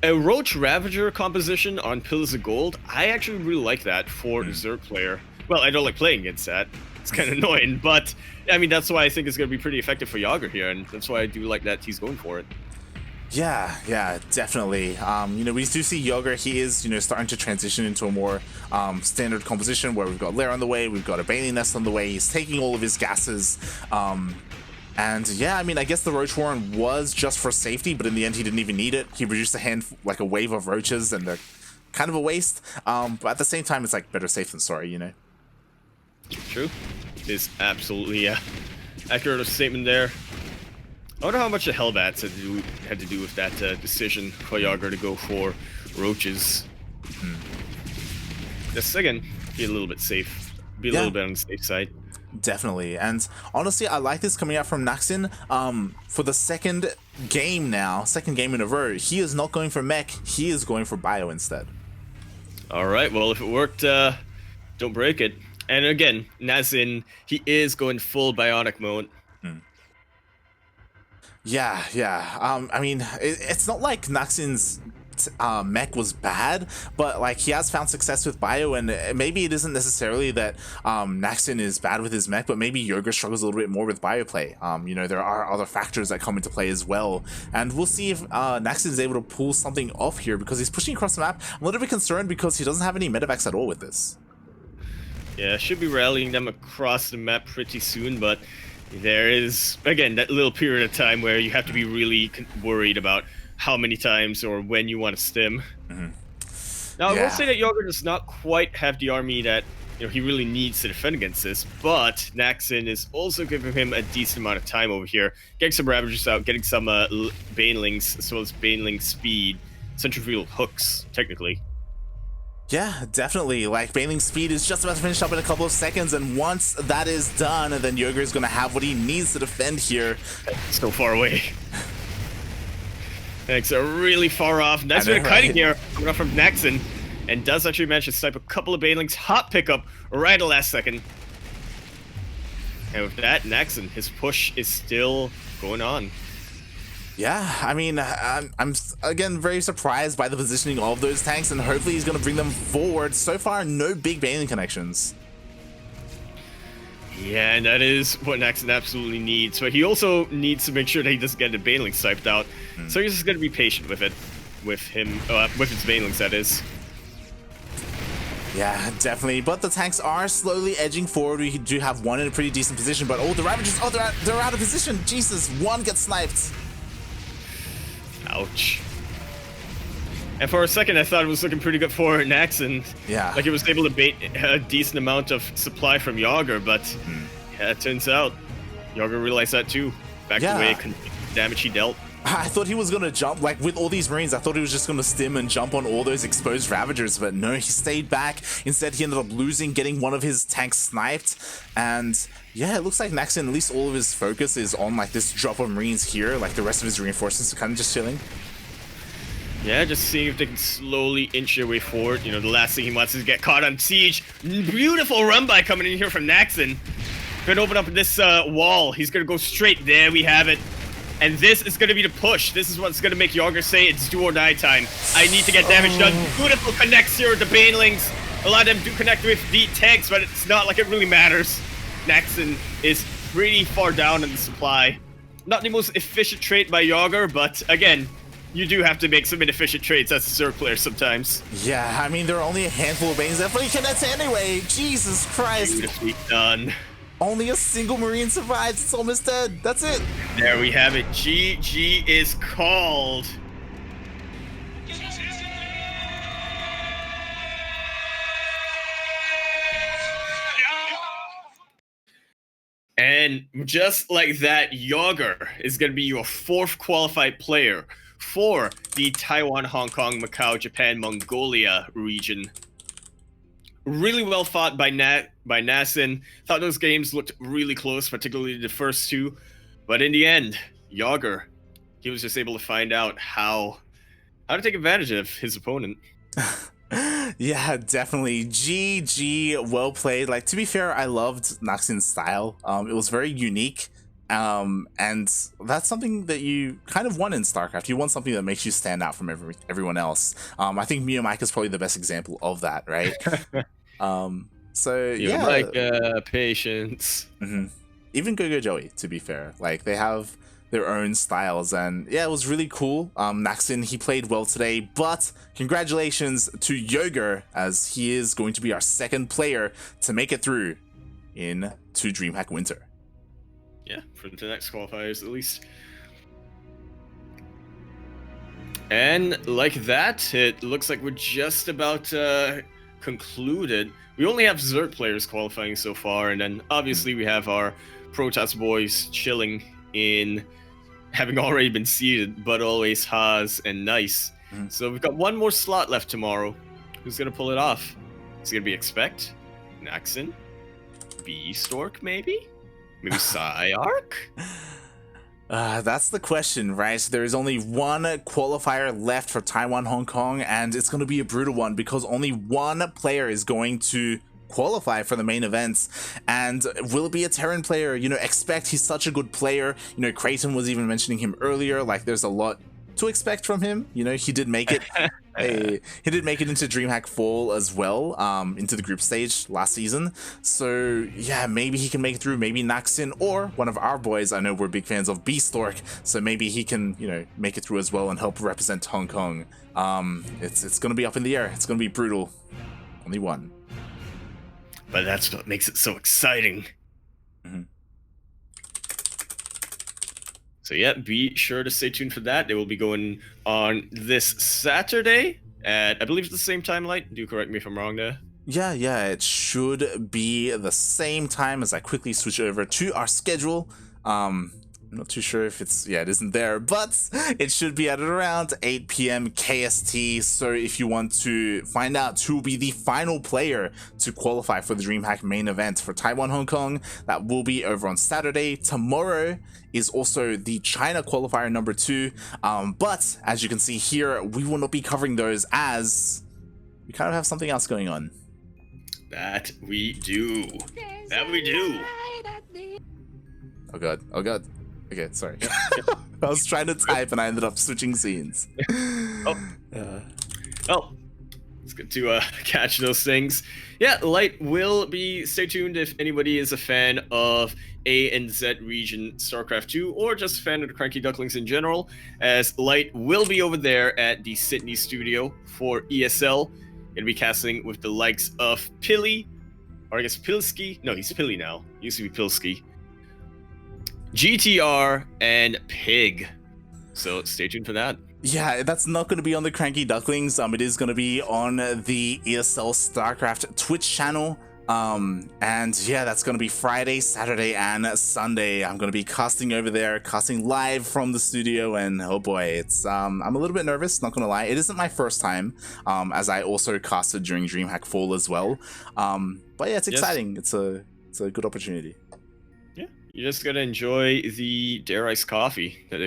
A Roach Ravager composition on Pillars of Gold, I actually really like that for Zerg player. Well, I don't like playing against that. It's kind of annoying, but I mean, that's why I think it's going to be pretty effective for YoGer here, and that's why I do like that he's going for it. Yeah, definitely. You know, we do see YoGer, he is, you know, starting to transition into a more standard composition where we've got Lair on the way, we've got a Bailey Nest on the way, he's taking all of his gases. And yeah, I mean, I guess the Roach Warren was just for safety, but in the end he didn't even need it. He reduced like a wave of roaches, and they're kind of a waste. But at the same time, it's like better safe than sorry, you know? True. It is absolutely accurate statement there. I wonder how much the Hellbats had to do with that decision for YoGer to go for roaches. Just again, be a little bit safe. Be a little bit on the safe side. Definitely. And honestly, I like this coming out from Naxin. For the second game in a row, he is not going for mech, he is going for bio instead. Alright, well, if it worked, don't break it. And again, Naxin, he is going full bionic mode. Yeah. I mean, it's not like Naxin's mech was bad, but like he has found success with bio, and maybe it isn't necessarily that Naxin is bad with his mech, but maybe YoGer struggles a little bit more with bio play. You know, there are other factors that come into play as well, and we'll see if Naxin is able to pull something off here, because he's pushing across the map. I'm a little bit concerned because he doesn't have any medevacs at all with this. Yeah, should be rallying them across the map pretty soon, but there is, again, that little period of time where you have to be really worried about how many times or when you want to stim. Now, I will say that YoGer does not quite have the army that he really needs to defend against this, but Naxin is also giving him a decent amount of time over here, getting some Ravagers out, getting some Banelings, as well as Baneling speed, centrifugal hooks, technically. Yeah, definitely. Like, Baneling speed is just about to finish up in a couple of seconds, and once that is done, then YoGer is going to have what he needs to defend here. So far away. Thanks, are really far off. Nice bit of kiting here coming up from Naxin, and does actually manage to snipe a couple of Banelings. Hot pickup right at the last second. And with that, Naxin, his push is still going on. Yeah, I mean, I'm again very surprised by the positioning of those tanks, and hopefully he's going to bring them forward. So far, no big Baneling connections. Yeah, and that is what Naxin absolutely needs. But he also needs to make sure that he doesn't get the Baneling sniped out. So he's just going to be patient with it, with him, with his Banelings, that is. Yeah, definitely. But the tanks are slowly edging forward. We do have one in a pretty decent position, but the Ravagers, they're out of position. Jesus, one gets sniped. Ouch. And for a second, I thought it was looking pretty good for Naxin. Yeah. Like, it was able to bait a decent amount of supply from YoGer, but yeah, it turns out YoGer realized that too. Back away, damage he dealt. I thought he was going to jump, like, with all these Marines, I thought he was just going to stim and jump on all those exposed Ravagers, but no, he stayed back. Instead, he ended up losing, getting one of his tanks sniped, and yeah, it looks like Naxin, at least all of his focus is on, like, this drop of Marines here, like, the rest of his reinforcements are kind of just chilling. Yeah, just seeing if they can slowly inch their way forward. You know, the last thing he wants is get caught on siege. Beautiful run-by coming in here from Naxin. Gonna open up this wall. He's gonna go straight. There we have it. And this is going to be the push. This is what's going to make YoGer say it's do or die time. I need to get damage done. Beautiful connects here with the Banelings. A lot of them do connect with the tanks, but it's not like it really matters. Naxin is pretty far down in the supply. Not the most efficient trait by YoGer, but again, you do have to make some inefficient trades as a Zerg player sometimes. Yeah, I mean, there are only a handful of Banes left, but he connects anyway. Jesus Christ. Beautifully done. Only a single Marine survives. It's almost dead. That's it. There we have it. GG is called. And just like that, YoGer is going to be your 4th qualified player for the Taiwan, Hong Kong, Macau, Japan, Mongolia region. Really well fought by Naxin. Thought those games looked really close, particularly the first two. But in the end, YoGer, he was just able to find out how to take advantage of his opponent. Yeah, definitely. GG, well played. Like, to be fair, I loved Naxin's style. It was very unique. And that's something that you kind of want in StarCraft. You want something that makes you stand out from everyone else. I think Mio Mike is probably the best example of that, right? So You yeah, like patience. Even Go Joey, to be fair, like they have their own styles, and yeah, it was really cool. Naxin, he played well today, but congratulations to YoGer, as he is going to be our second player to make it through in to DreamHack Winter. Yeah, for the next qualifiers at least. And like that, it looks like we're just about concluded. We only have Zert players qualifying so far, and then obviously we have our Protoss boys chilling in, having already been seeded, but always Haas and Nice. So we've got one more slot left tomorrow. Who's gonna pull it off? Is it gonna be Expect, Naxin, B-Stork maybe? Maybe Psyark? That's the question, right? So there is only one qualifier left for Taiwan, Hong Kong, and it's going to be a brutal one because only one player is going to qualify for the main events. And will it be a Terran player? You know, Expect, he's such a good player. You know, Creighton was even mentioning him earlier. Like, there's a lot to expect from him. You know, he did make it. He did make it into DreamHack Fall as well, into the group stage last season. So yeah, maybe he can make it through. Maybe Naxin or one of our boys. I know we're big fans of B-Stork, so maybe he can, you know, make it through as well and help represent Hong Kong. It's gonna be up in the air. It's gonna be brutal. Only one. But that's what makes it so exciting. So yeah, be sure to stay tuned for that. They will be going on this Saturday at, I believe it's the same time, Light. Do correct me if I'm wrong there. Yeah, it should be the same time. As I quickly switch over to our schedule. I'm not too sure if it's, yeah, it isn't there, but it should be at around 8 p.m. KST. So if you want to find out who will be the final player to qualify for the DreamHack main event for Taiwan, Hong Kong, that will be over on Saturday. Tomorrow is also the China qualifier number 2. But as you can see here, we will not be covering those as we kind of have something else going on. That we do. That we do. Oh god. Okay, sorry. I was trying to type and I ended up switching scenes. Oh, it's good to catch those things. Yeah, Light will be, stay tuned if anybody is a fan of A and Z region StarCraft 2 or just a fan of the CranKy Ducklings in general, as Light will be over there at the Sydney studio for ESL. Gonna be casting with the likes of Pilly, or I guess Pilsky. No, he's Pilly now. Used to be Pilsky. GTR and Pig. So stay tuned for that. Yeah, that's not going to be on the CranKy Ducklings. It is going to be on the ESL StarCraft Twitch channel. And yeah, that's going to be Friday, Saturday, and Sunday. I'm going to be casting over there, casting live from the studio, and oh boy, it's I'm a little bit nervous, not going to lie. It isn't my first time, as I also casted during DreamHack Fall as well. But yeah, it's exciting. It's a good opportunity. You just gotta enjoy the Dare Ice coffee that they